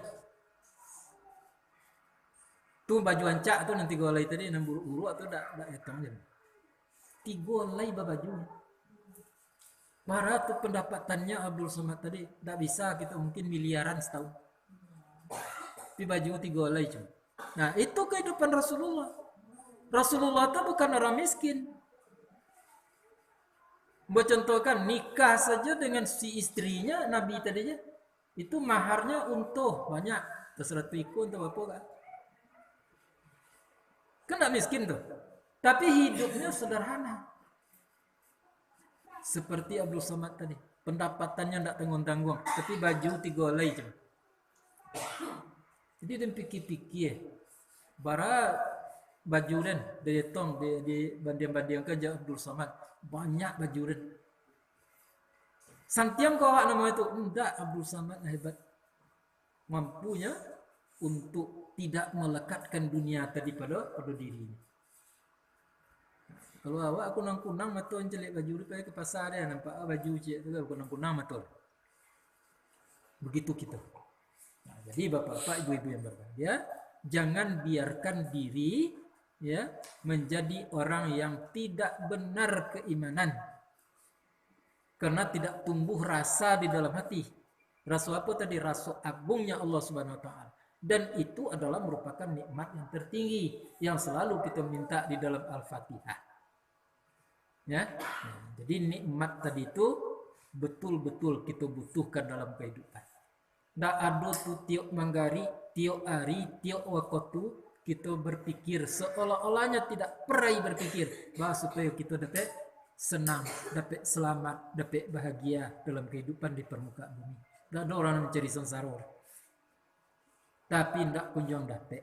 Tuh baju ancak tuh nanti 3 lay tadi 6 buru atau dak hitung je. 3 lay baju. Para tuh pendapatannya Abdul Somad tadi tak bisa kita mungkin miliaran setahun. Tapi baju 3 lay cuma. Nah itu kehidupan Rasulullah. Rasulullah itu bukan orang miskin. Contohkan nikah saja dengan si istrinya Nabi tadinya itu maharnya untuh banyak, terserah ikut untuk apa kan? Kan tak miskin tuh, tapi hidupnya sederhana. Seperti Abdul Somad tadi, pendapatannya tidak tanggung-tanggung, tapi baju 3 lay cuma. Jadi dia pikir-pikir, bara baju dan dari tong di banding-banding kerja Abdul Somad banyak baju dan santiam kau nama itu enggak Abdul Somad hebat mampunya untuk tidak melekatkan dunia tadi pada dirinya. Kalau awak aku kunang matol jelek baju pergi ke pasar dia nampak baju cik tu kunang matol. Begitu kita. Nah, jadi bapak-bapak ibu-ibu yang berbahagia, jangan biarkan diri ya menjadi orang yang tidak benar keimanan karena tidak tumbuh rasa di dalam hati. Rasa apa tadi? Rasa agungnya Allah Subhanahu wa taala. Dan itu adalah merupakan nikmat yang tertinggi yang selalu kita minta di dalam Al-Fatihah. Ya. Nah, jadi nikmat tadi itu betul-betul kita butuhkan dalam kehidupan. Ndak ada tu tiok manggari, tiok hari, tiok waktu kita berpikir seolah-olahnya tidak pernah berpikir bahwa supaya kita dapat senang, dapat selamat, dapat bahagia dalam kehidupan di permukaan bumi. Tidak ada orang yang mencari sengsara, tapi tidak kunjung dapat.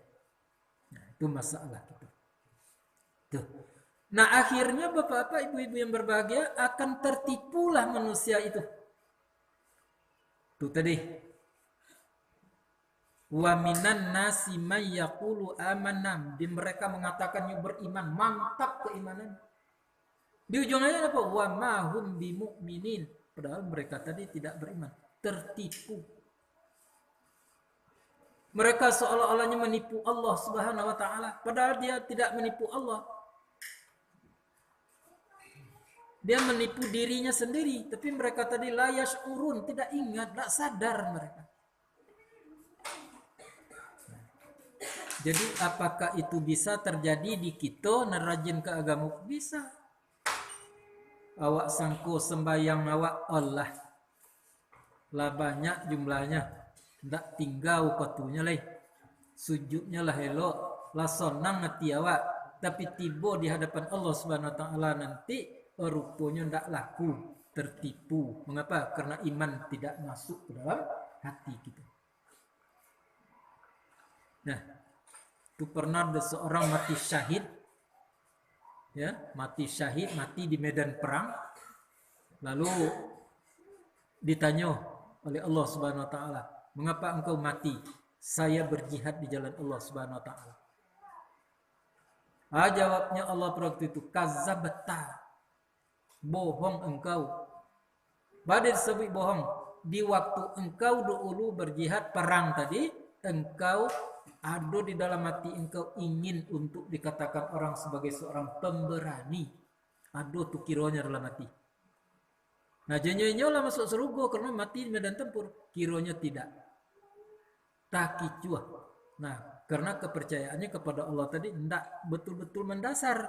Nah, itu masalah kita. Tuh. Nah akhirnya bapak-bapak ibu-ibu yang berbahagia akan tertipulah manusia itu. Tuh tadi. Wa minan nasi may yaqulu amanna, di mereka mengatakan yang beriman, mantap keimanan. Di ujungnya apa? Wa ma hum bimumin, padahal mereka tadi tidak beriman, tertipu. Mereka seolah-olahnya menipu Allah Subhanahu wa taala, padahal dia tidak menipu Allah. Dia menipu dirinya sendiri, tapi mereka tadi la yash'urun, tidak ingat, tidak sadar mereka. Jadi apakah itu bisa terjadi di kita nerajin ke agama? Bisa. Awak sangko sembayang awak Allah lah banyak jumlahnya, tidak tinggal kotunya lah, sujudnya lah elok, lah sonang hati awak, tapi tiba di hadapan Allah Subhanahu wa taala nanti rupanya tidak laku, tertipu. Mengapa? Karena iman tidak masuk ke dalam hati kita. Nah, itu pernah ada seorang mati syahid, ya, mati syahid, mati di medan perang. Lalu ditanya oleh Allah Subhanahu wa taala, "Mengapa engkau mati?" "Saya berjihad di jalan Allah Subhanahu wa taala." Jawabnya Allah waktu itu, "Kadzabta." Bohong engkau. Badai disebut bohong. Di waktu engkau dulu berjihad perang tadi, engkau ada di dalam hati engkau ingin untuk dikatakan orang sebagai seorang pemberani. Ada tuh kiranya dalam hati. Nah jenyo lah masuk surga karena mati di medan tempur. Kiranya tidak. Takicua. Nah karena kepercayaannya kepada Allah tadi tidak betul-betul mendasar.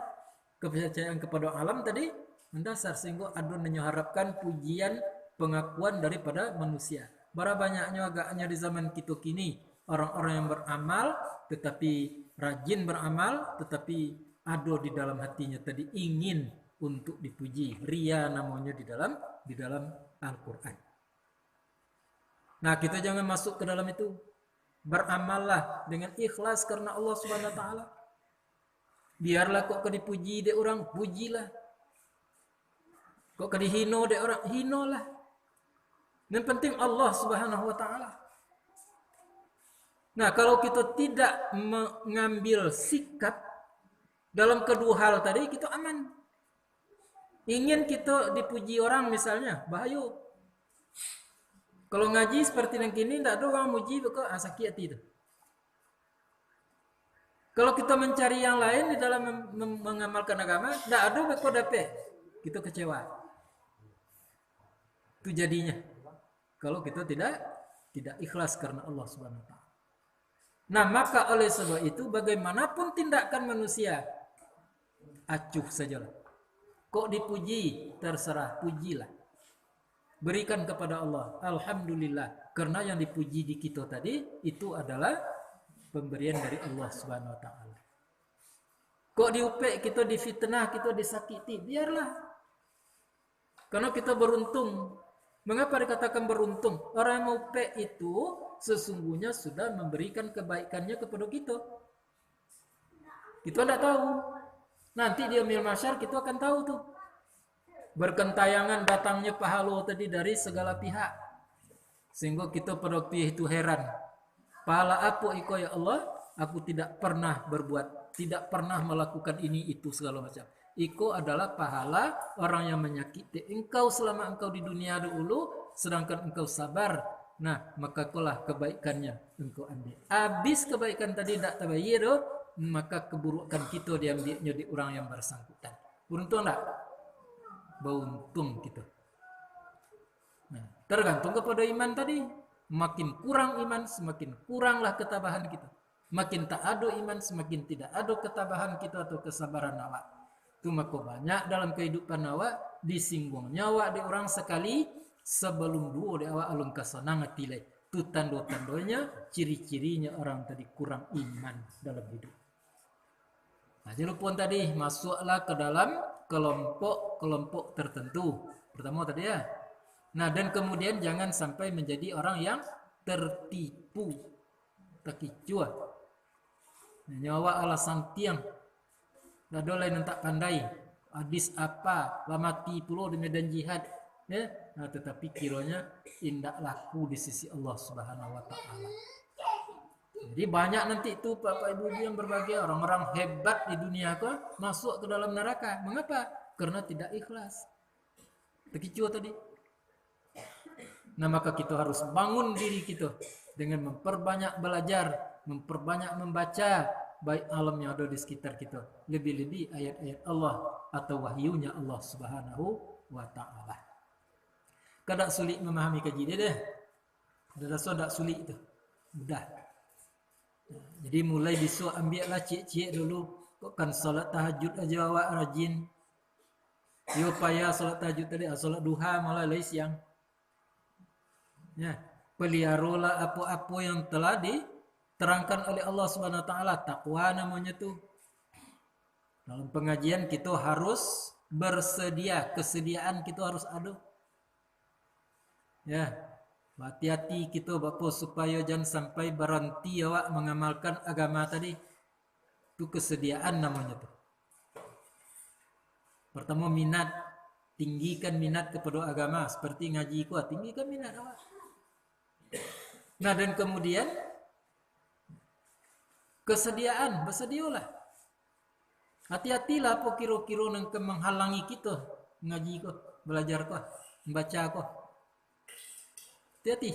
Kepercayaan kepada alam tadi mendasar, sehingga ada mengharapkan pujian pengakuan daripada manusia. Berapa banyaknya agaknya di zaman kita kini orang-orang yang beramal tetapi rajin beramal, tetapi ada di dalam hatinya tadi ingin untuk dipuji. Ria namanya di dalam Al-Quran. Nah kita jangan masuk ke dalam itu. Beramallah dengan ikhlas karena Allah Subhanahu wa taala. Biarlah kok dipuji dek orang, pujilah. Kok dihino dek orang, hinolah. Yang penting Allah Subhanahu wa taala. Nah, kalau kita tidak mengambil sikap dalam kedua hal tadi, kita aman. Ingin kita dipuji orang misalnya, bahaya. Kalau ngaji seperti yang kini, tidak ada orang muji, kok sakit hati itu. Kalau kita mencari yang lain di dalam mengamalkan agama, tidak ada kok dapat. Kita kecewa. Itu jadinya. Kalau kita tidak ikhlas karena Allah Subhanahu wa taala. Nah, maka oleh sebab itu bagaimanapun tindakan manusia, acuh sajalah. Kok dipuji, terserah, pujilah. Berikan kepada Allah, alhamdulillah, karena yang dipuji di kita tadi itu adalah pemberian dari Allah Subhanahu wa taala. Kok diupek, kita difitnah, kita disakiti, biarlah. Karena kita beruntung. Mengapa dikatakan beruntung? Orang yang mengupek itu sesungguhnya sudah memberikan kebaikannya kepada kita. Kita tidak tahu. Nanti di yaumil mahsyar kita akan tahu tuh. Berkentayangan datangnya pahala tadi dari segala pihak. Sehingga kita pada waktu itu heran. Pahala apa iko ya Allah? Aku tidak pernah berbuat, tidak pernah melakukan ini itu segala macam. Iko adalah pahala orang yang menyakiti engkau selama engkau di dunia dulu, sedangkan engkau sabar. Nah, maka kolah kebaikannya engkau ambil. Habis kebaikan tadi tidak terbayar, maka keburukan kita diambilnya di orang yang bersangkutan. Beruntung tak? Beruntung kita. Nah, tergantung kepada iman tadi. Makin kurang iman, semakin kuranglah ketabahan kita. Makin tak ada iman, semakin tidak ada ketabahan kita atau kesabaran awak. Itu maka banyak dalam kehidupan awak disinggung nyawa di orang sekali sebelum dua di awak alun kasanang atilai. Itu tanda-tandanya, ciri-cirinya orang tadi kurang iman dalam hidup. Nah, jangan lupa tadi masuklah ke dalam kelompok tertentu. Pertama tadi ya. Nah, dan kemudian jangan sampai menjadi orang yang tertipu, terkicau. Nyawa alasan tiang. Ada lain yang tak pandai. Hadis apa? Lamati pulau di medan jihad. Ya? Nah, tetapi kiranya indah laku di sisi Allah Subhanahu wa taala. Jadi banyak nanti itu Bapak Ibu yang berbagai orang-orang hebat di dunia kok masuk ke dalam neraka. Mengapa? Karena tidak ikhlas. Terkicau tadi. Nah, maka kita harus bangun diri kita dengan memperbanyak belajar, memperbanyak membaca baik alam yang ada di sekitar kita, lebih-lebih ayat-ayat Allah atau wahyunya Allah Subhanahu wa taala. Kada sulit memahami kaji dia deh. Dah sudah sulit itu. Mudah. Jadi mulai besok ambillah cik-cik dulu, kok kan salat tahajud aja awak rajin. Yo payah salat tahajud tadi, salat duha malah lai siang. Ya, peliharolah apa-apa yang telah diterangkan oleh Allah Subhanahu wa taala, takwa namanya tuh. Dalam pengajian kita harus bersedia, kesediaan kita harus ada. Ya, hati-hati kita Bapak supaya jangan sampai berhenti awak mengamalkan agama tadi. Itu kesediaan namanya tuh. Pertama minat, tinggikan minat kepada agama seperti ngaji kuat, tinggikan minat awak. Nah, dan kemudian kesediaan, bersedialah. Hati-hatilah apa kira-kira yang menghalangi kita ngaji kok, belajar kok, membaca kok. Hati-hati.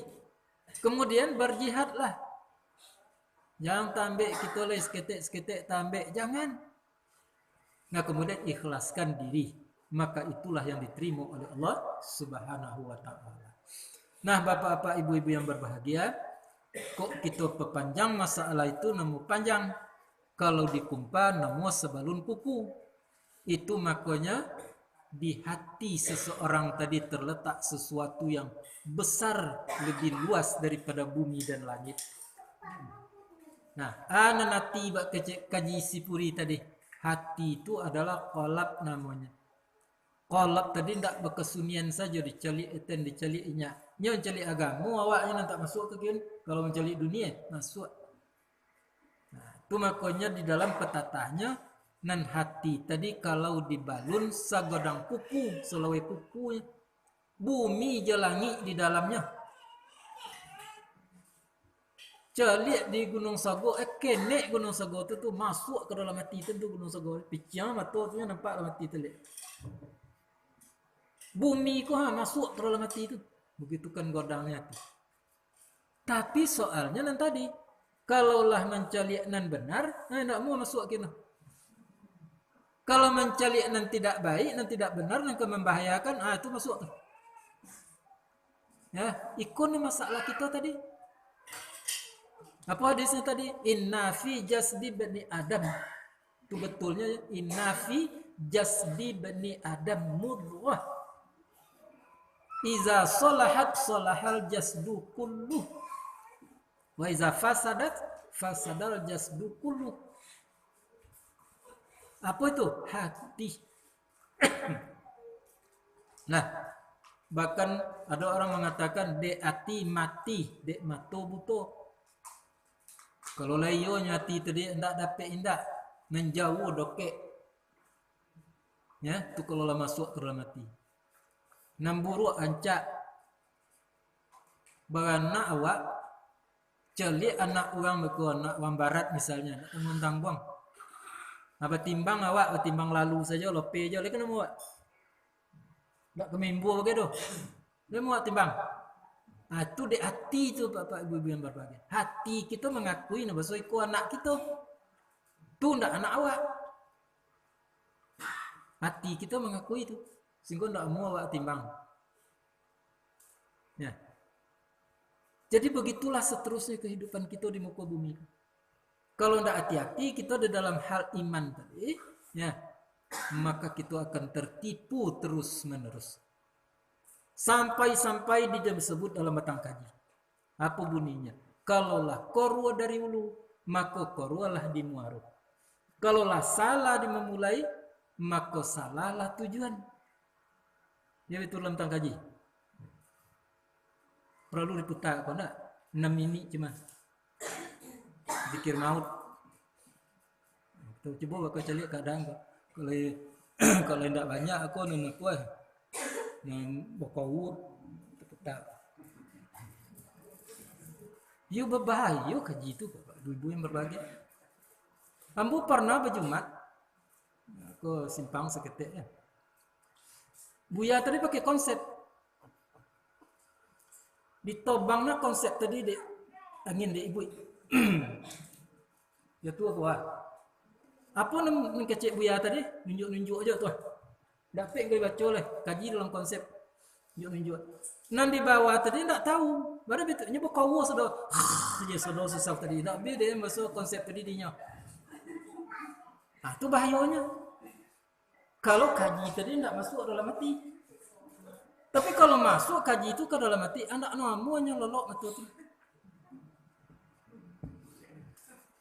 Kemudian berjihadlah. Jangan tambek kita les seketek tambek, jangan. Nah, kemudian ikhlaskan diri, maka itulah yang diterima oleh Allah Subhanahu wa taala. Nah, bapak-bapak, ibu-ibu yang berbahagia, kok kita perpanjang masalah itu nemu panjang. Kalau dikumpah nemu sebalun kuku. Itu makanya di hati seseorang tadi terletak sesuatu yang besar, lebih luas daripada bumi dan langit. Nah, nanti bak kaji sipuri tadi. Hati itu adalah qalab namanya. Qalab tadi tidak berkesunian saja dicalik eten dicaliknya. Nya mencari agama, awaknya tak masuk ke kian. Kalau mencari dunia, masuk. Nah, itu makanya di dalam petatahnya, nan hati tadi kalau dibalun sagodang kuku, selawai kuku, bumi je langit di dalamnya. Calik di Gunung Sago, kenek Gunung Sago tu masuk ke dalam hati tu Gunung Sago. Picang mata tu nampak dalam hati tu. Bumi ku masuk ke dalam hati tu. Begitu kan godangnya tu. Tapi soalnya nan tadi, kalaulah mencalik nan benar, nak mau masuk kena. Kalau mencalik nan tidak baik, nan tidak benar, nan membahayakan, itu masuk tu. Ya, ikon masalah kita tadi. Apa hadisnya tadi? Inna fi jasdi bani Adam. Itu betulnya inna fi jasdi bani Adam mudghah. Iza salahat salahal jasdu kulluh. Wa iza fasadat fasadal jasdu kulluh. Apa itu? Hati. Nah, bahkan ada orang mengatakan dek hati mati, dek mato buto. Kalau layo hati tadi hendak dapat indak menjauh dokek. Ya, tu kalau lah masuk ke dalam hati. Namburu ancak baganak awak celik anak orang beku anak orang barat misalnya nak mengundang buang. Apa timbang awak timbang lalu saja lope je lek kena muat. Tak kemimbu begitu. Dia muat timbang. Itu di hati tu Bapak Ibu yang berbahagia. Hati kita mengakui nama soiku anak kita. Tu ndak anak awak. Hati kita mengakui itu. Sehingga ndak mau awak timbang. Ya. Jadi begitulah seterusnya kehidupan kita di muka bumi. Kalau ndak hati-hati kita di dalam hal iman tadi, ya, maka kita akan tertipu terus-menerus. Sampai-sampai dia disebut dalam batang kaji. Apa bunyinya? Kalaulah korwa dari hulu, maka korwalah di muaru. Kalaulah salah di memulai, maka salahlah tujuan. Ya itu dalam batang kaji. Perlu diputar kau nak? 6 minit cuma. Zikir maut. Kita coba bakal cari keadaan kau. Kalau tidak banyak aku nak kuah. Yang berkawut tetap. You berbahaya kaji itu Bapak ibu yang berbahagia. Ambu pernah berjumat. Aku simpang seketik ya. Buya tadi pakai konsep. Ditobangnya konsep tadi di angin di ibu. Ya tu aku apa nak kecek buya tadi? Nunjuk-nunjuk aja tuan. Dapat gue baca lah, kaji dalam konsep nunjuk-nunjuk. Nan di bawah tadi tak tahu. Baru betulnya berkawa sudah. Dia sudah susah tadi. Tak be dia masuk konsep tadi dinya. Tu bahayanya. Kalau kaji tadi tak masuk dalam hati. Tapi kalau masuk kaji itu ke dalam hati, anak namanya lolok betul tu.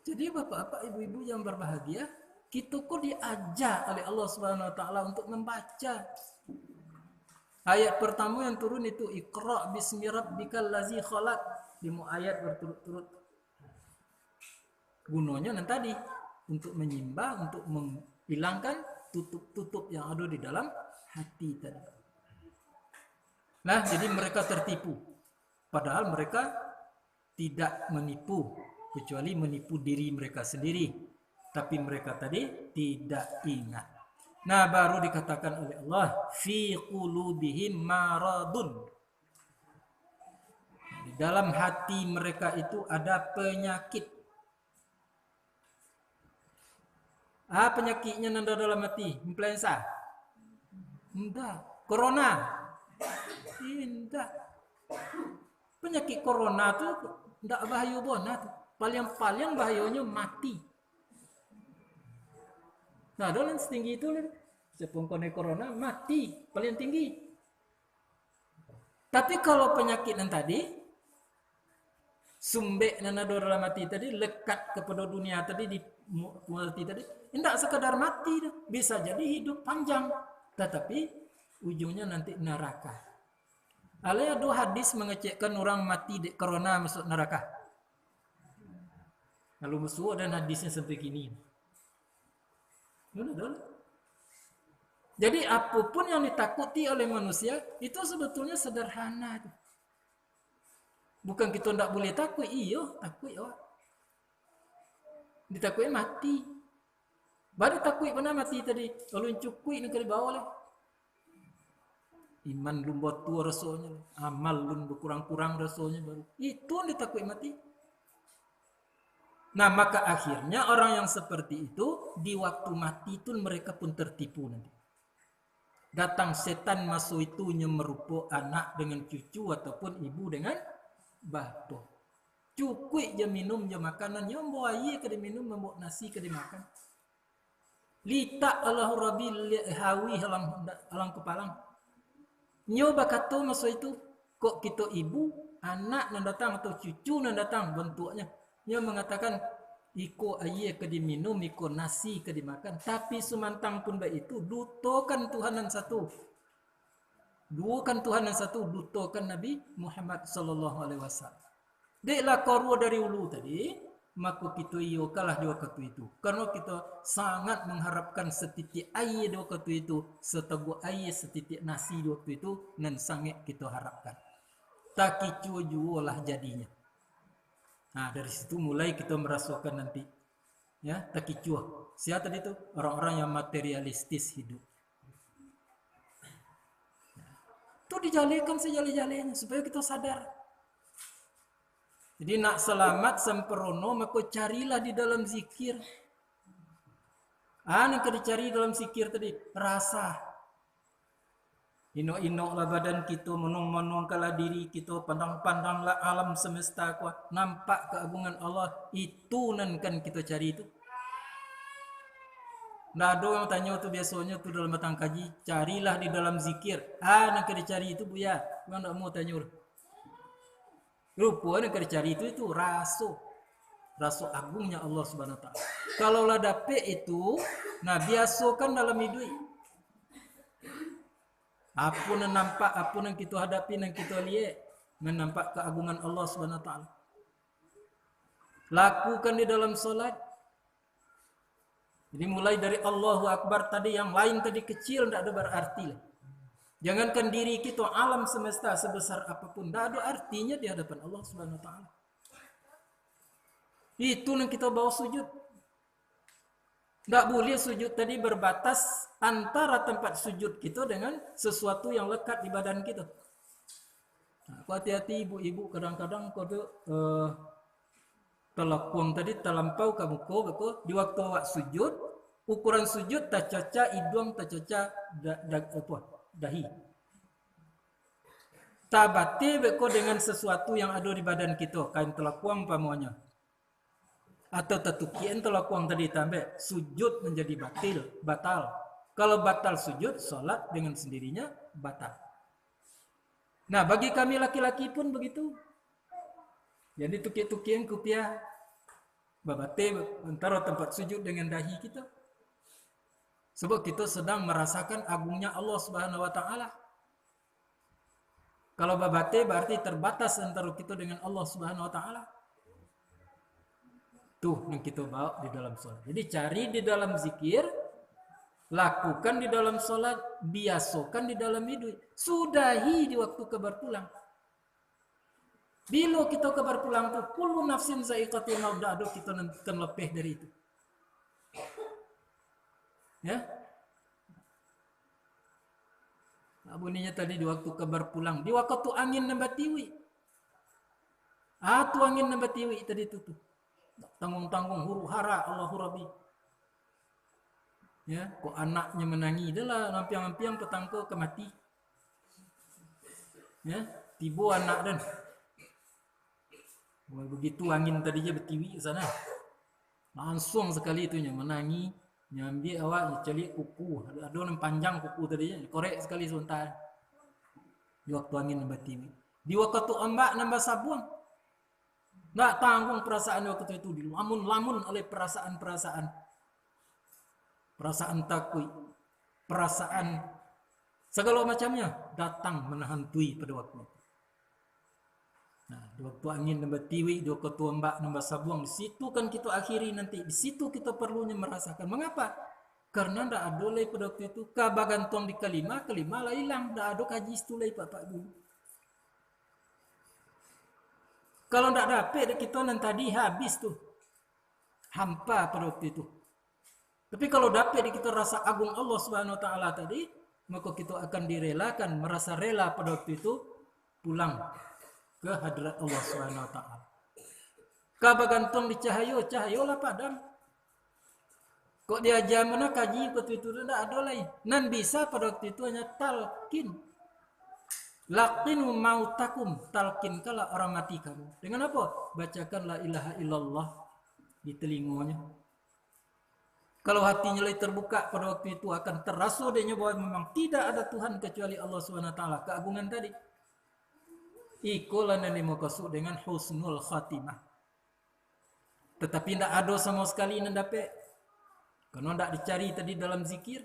Jadi bapak-bapak, ibu-ibu yang berbahagia, kita kok diajak oleh Allah Subhanahu wa taala untuk membaca. Ayat pertama yang turun itu Iqra bismi rabbikal ladzi khalaq. 5 ayat berturut-turut. Gunanya nanti tadi untuk menyimbang, untuk menghilangkan tutup-tutup yang ada di dalam hati tadi. Nah, jadi mereka tertipu. Padahal mereka tidak menipu, kecuali menipu diri mereka sendiri. Tapi mereka tadi tidak ingat. Nah, baru dikatakan oleh Allah, fi qulubihim maradun. Di dalam hati mereka itu ada penyakit. Penyakitnya nanda dalam hati, influenza. Enggak, corona. Tidak. Penyakit corona tu enggak bahaya bona tu. Paling bahayanya mati. Nah, dalam setinggi itu sepung kena corona mati paling tinggi. Tapi kalau penyakit yang tadi sumbek dan ada dalam mati tadi lekat kepada dunia tadi di mati tadi, tidak sekadar mati, bisa jadi hidup panjang, tetapi ujungnya nanti neraka. Ada hadis mengecekkan orang mati di corona masuk neraka. Lalu musuh dan hadisnya sampai kini. Jadi apapun yang ditakuti oleh manusia itu sebetulnya sederhana. Bukan kita tidak boleh takut, iyo takut ya. Ditakut mati. Baru takut pernah mati tadi. Kalau cukui nak dibawa lah. Iman lun batu rasanya, amal lun berkurang-kurang rasanya baru. Itu yang ditakut mati. Nah maka akhirnya orang yang seperti itu di waktu mati itu mereka pun tertipu nanti. Datang setan masuk itu merupa anak dengan cucu ataupun ibu dengan bapa. Cukui je minum je makanan, yang bawa air ke minum, membawa nasi ke dimakan. Lita Allah Rabbi hawi halang kepalang. Nyoba kata masuk itu, kok kita ibu, anak nan datang atau cucu nan datang bentuknya. Dia mengatakan iko air ke diminum, iko nasi ke dimakan. Tapi sumantang pun baik itu, dutokan Tuhan yang satu. Duakan Tuhan yang satu, dutokan Nabi Muhammad sallallahu alaihi wasallam. Deklah korwa dari ulu tadi, maka kita iyo kalah di waktu itu. Karena kita sangat mengharapkan setitik air di waktu itu, seteguk air, setitik nasi di waktu itu, dan sangat kita harapkan. Tak kicu jualah jadinya. Nah dari situ mulai kita merasakan nanti, ya tak kicu. Siapa tadi itu? Orang-orang yang materialistis hidup. Itu dijalikan sejali-jalinya supaya kita sadar. Jadi nak selamat sempurna maka carilah di dalam zikir. Yang dicari dalam zikir tadi rasa. Inok-inok lah badan kita, menung-menung kala diri kita, pandang-pandanglah alam semesta kuat, nampak keagungan Allah. Itu nan kan kita cari itu. Nah, ada yang tanya tu biasanya tu dalam batang kaji, carilah di dalam zikir. Nak dicari itu buya, bukan tak mau tanya. Rupa nak dicari itu rasa agungnya Allah Subhanahu Wa Taala. Kalau lah dapet itu, nah biasakan dalam hidup. Apa yang nampak, apa yang kita hadapi, yang kita lihat, nampak keagungan Allah Subhanahu Wa Taala. Lakukan di dalam solat. Jadi mulai dari Allahu Akbar tadi, yang lain tadi kecil, tidak ada berarti lah. Jangankan diri kita, alam semesta sebesar apapun, tidak ada artinya di hadapan Allah Subhanahu Wa Taala. Itu yang kita bawa sujud. Tak boleh sujud tadi berbatas antara tempat sujud kita dengan sesuatu yang lekat di badan kita. Hati-hati ibu-ibu, kadang-kadang kode telakung tadi terlampau ke muka, di waktu awak sujud, ukuran sujud tak caca hidung, tak caca dahi. Tabati beko dengan sesuatu yang ada di badan kita, kain telakung pamuanya. Atau tetukian telakung tadi tambah, sujud menjadi batal. Kalau batal sujud, solat dengan sendirinya batal. Nah, bagi kami laki-laki pun begitu. Jadi tukik-tukian kupiah babate antara tempat sujud dengan dahi kita. Sebab kita sedang merasakan agungnya Allah Subhanahu Wa Taala. Kalau babate berarti terbatas antara kita dengan Allah Subhanahu Wa Taala. Tuh yang kita bawa di dalam solat. Jadi cari di dalam zikir, lakukan di dalam solat, biasakan di dalam hidup. Sudahi di waktu kabar pulang. Bila kita kabar pulang tu, kullu nafsin za'iqatul maut, dah ada kita nanti lebih dari itu. Ya. Bunyinya tadi di waktu kabar pulang, di waktu angin nambatiwi. Tu angin nambatiwi tadi tu. Tanggung-tanggung huru hara Allahu Rabbi. Ya, kok anaknya menangi adalah lampiang-lampiang petangko kemati. Ya, tiba anak dan begitu angin tadinya bertiwi ke sana. Langsung sekali itunya menangi, nyambi awak celik kuku, ada yang panjang kuku tadinya, korek sekali sebentar. Di waktu angin bertiwi. Di waktu ombak nambah sabun. Nggak tanggung perasaan waktu itu, dilamun-lamun oleh perasaan-perasaan. Perasaan takut, perasaan segala macamnya datang menghantui pada waktu itu. Nah, di waktu angin nambah tiwi, di waktu ombak nambah sabung, di situ kan kita akhiri nanti. Di situ kita perlunya merasakan. Mengapa? Karena ndak ada lagi pada waktu itu. Kabagantong di kelima lah hilang. Ndak ada kaji itu lagi Pak dulu. Kalau ndak dapet kita nanti tadi habis tuh. Hampa pada waktu itu. Tapi kalau dapat kita rasa agung Allah Subhanahu wa taala tadi, maka kita akan direlakan, merasa rela pada waktu itu pulang ke hadrat Allah Subhanahu wa taala. Kabagantong di cahayolah padam. Kok dia mana kaji waktu itu tidak ada lagi. Nan bisa pada waktu itu hanya talqin. Laqinu mautakum, talqin kala orang mati kamu. Dengan apa? Bacakan la ilaha illallah di telinganya. Kalau hatinya lagi terbuka pada waktu itu akan terasa dia bahwa memang tidak ada Tuhan kecuali Allah Subhanahu wa taala. Keagungan tadi. Ikulah yang dimaksud dengan husnul khatimah. Tetapi tidak ada sama sekali yang dapat. Karena tidak dicari tadi dalam zikir.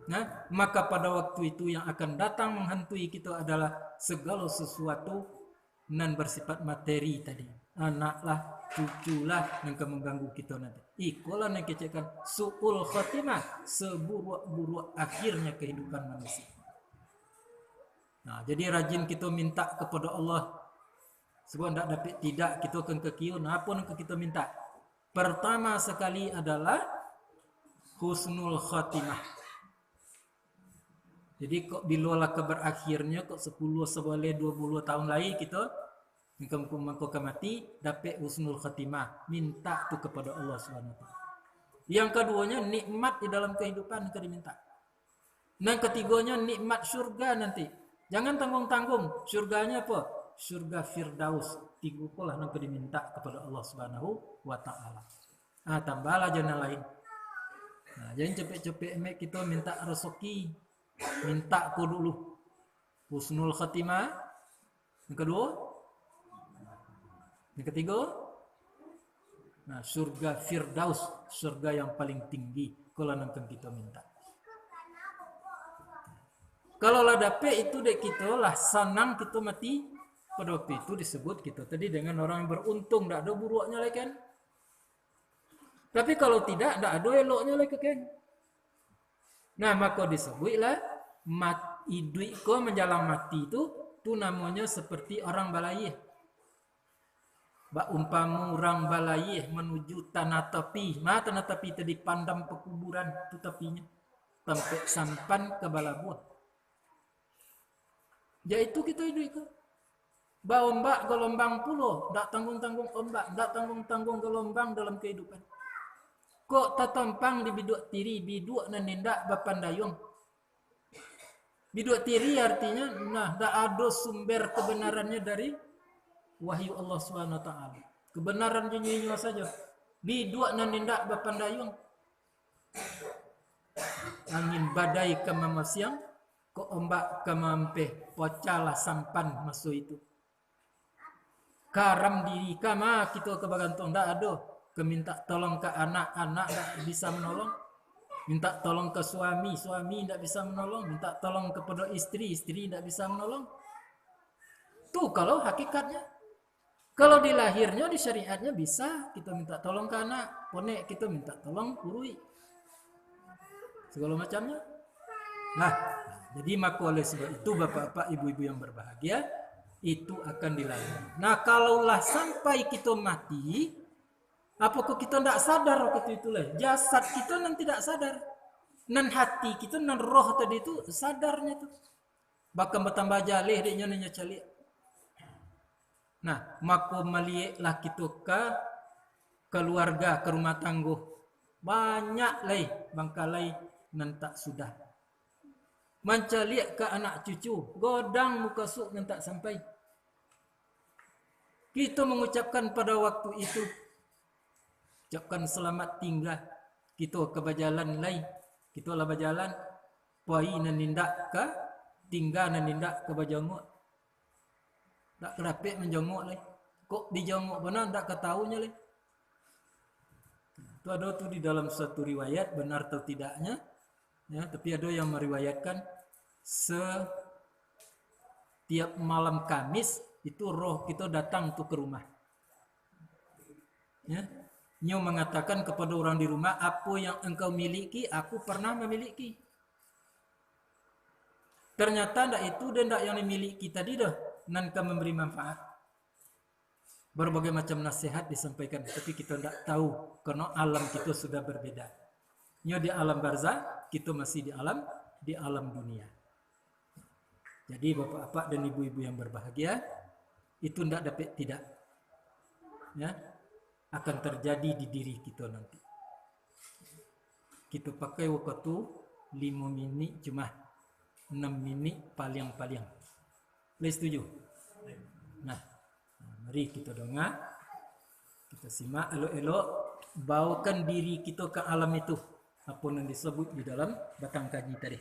Nah, maka pada waktu itu yang akan datang menghantui kita adalah segala sesuatu nan bersifat materi tadi. Anaklah, cuculah yang akan mengganggu kita nanti. Ikulah yang kecekan su'ul khatimah, seburuk-buruk akhirnya kehidupan manusia. Nah, jadi rajin kita minta kepada Allah. Sebab tidak dapat tidak kita akan kekiun. Apa yang kita minta? Pertama sekali adalah husnul khatimah. Jadi kok bila lah berakhirnya kok 10 seboleh 20 tahun lagi kita mengko mati dapat husnul khatimah, minta tu kepada Allah Subhanahu wa taala. Yang keduanya nikmat di dalam kehidupan kita diminta. Dan ketiganya nikmat surga nanti. Jangan tanggung-tanggung, surganya apa? Surga Firdaus. Tigulah yang diminta kepada Allah Subhanahu wa taala. Ah, tambahlah jangan lain. Nah, jangan cepet-cepet kita minta rezeki. Minta ku dulu husnul khatimah. Yang kedua, yang ketiga, nah surga Firdaus, surga yang paling tinggi. Kalau nanti kita minta. Kalau lah dapet itu dek kita lah senang kita mati pada waktu itu disebut kita tadi dengan orang yang beruntung, tidak ada buruknya lagi kan. Tapi kalau tidak ada eloknya lagi kan. Nah, maka disebutlah hidup ko menjelang mati itu namanya seperti orang balayih. Bak umpama orang balayih menuju tanah tepi. Nah, tanah tepi itu dipandang pekuburan itu tepinya. Sampai sampan ke balabuah. Yaitu kita hidup itu. Ba ombak gelombang pulau, tak tanggung-tanggung ombak, tak tanggung-tanggung gelombang dalam kehidupan. Kok tatampang di biduk tiri, biduk nan nindak bapandayung. Biduk tiri artinya, nah, tak ada sumber kebenarannya dari wahyu Allah Subhanahu wa taala. Kebenaran jenyinya saja. Biduk nan nindak bapandayung. Angin badai kemama siang, kok ombak kemampe, pocalah sampan masuk itu. Karam diri kama kita kebagantong tak ada. Minta tolong ke anak-anak tak bisa menolong. Minta tolong ke suami tak bisa menolong. Minta tolong kepada istri tak bisa menolong. Tuh kalau hakikatnya. Kalau di lahirnya, di syariatnya bisa. Kita minta tolong ke anak. Ponek kita minta tolong urui. Segala macamnya. Nah, jadi maka oleh sebab itu bapak-bapak, ibu-ibu yang berbahagia, itu akan dilayani. Nah, kalaulah sampai kita mati, apakah kita tidak sadar waktu itu lah? Jasad kita nan tidak sadar. Nan hati kita, nan roh tadi itu sadarnya tuh. Bahkan bertambah jalih dia nanya calik. Nah, maka melihatlah kita ke keluarga, ke rumah tangguh. Banyak lagi bangkalai nan tak sudah. Mencaliak ke anak cucu, godang muka suk nan tak sampai. Kita mengucapkan pada waktu itu, ucapkan selamat tinggal. Kita ke berjalan lain. Kita lah berjalan. Puai nan nindak ke tinggal nan nindak ke berjongok. Tak kerapik menjongok lagi. Kok dijongok benar tak ketahunya lagi. Itu ada tu di dalam suatu riwayat, benar atau tidaknya. Ya, tapi ada yang meriwayatkan setiap malam Kamis itu roh kita datang tuh ke rumah. Ya. Nyo mengatakan kepada orang di rumah, apa yang engkau miliki, aku pernah memiliki. Ternyata ndak itu dan ndak yang dimiliki tadi dah, nanti memberi manfaat. Berbagai macam nasihat disampaikan, tapi kita ndak tahu karena alam kita sudah berbeda. Nyo di alam barzah, kita masih di alam dunia. Jadi bapak-bapak dan ibu-ibu yang berbahagia, itu ndak dapat tidak. Ya, akan terjadi di diri kita nanti. Kita pakai waktu 5 minit cuma 6 minit paling-paling. Boleh setuju? Nah, mari kita dengar, kita simak elok-elok, bawakan diri kita ke alam itu, apa yang disebut di dalam batang kaji tadi.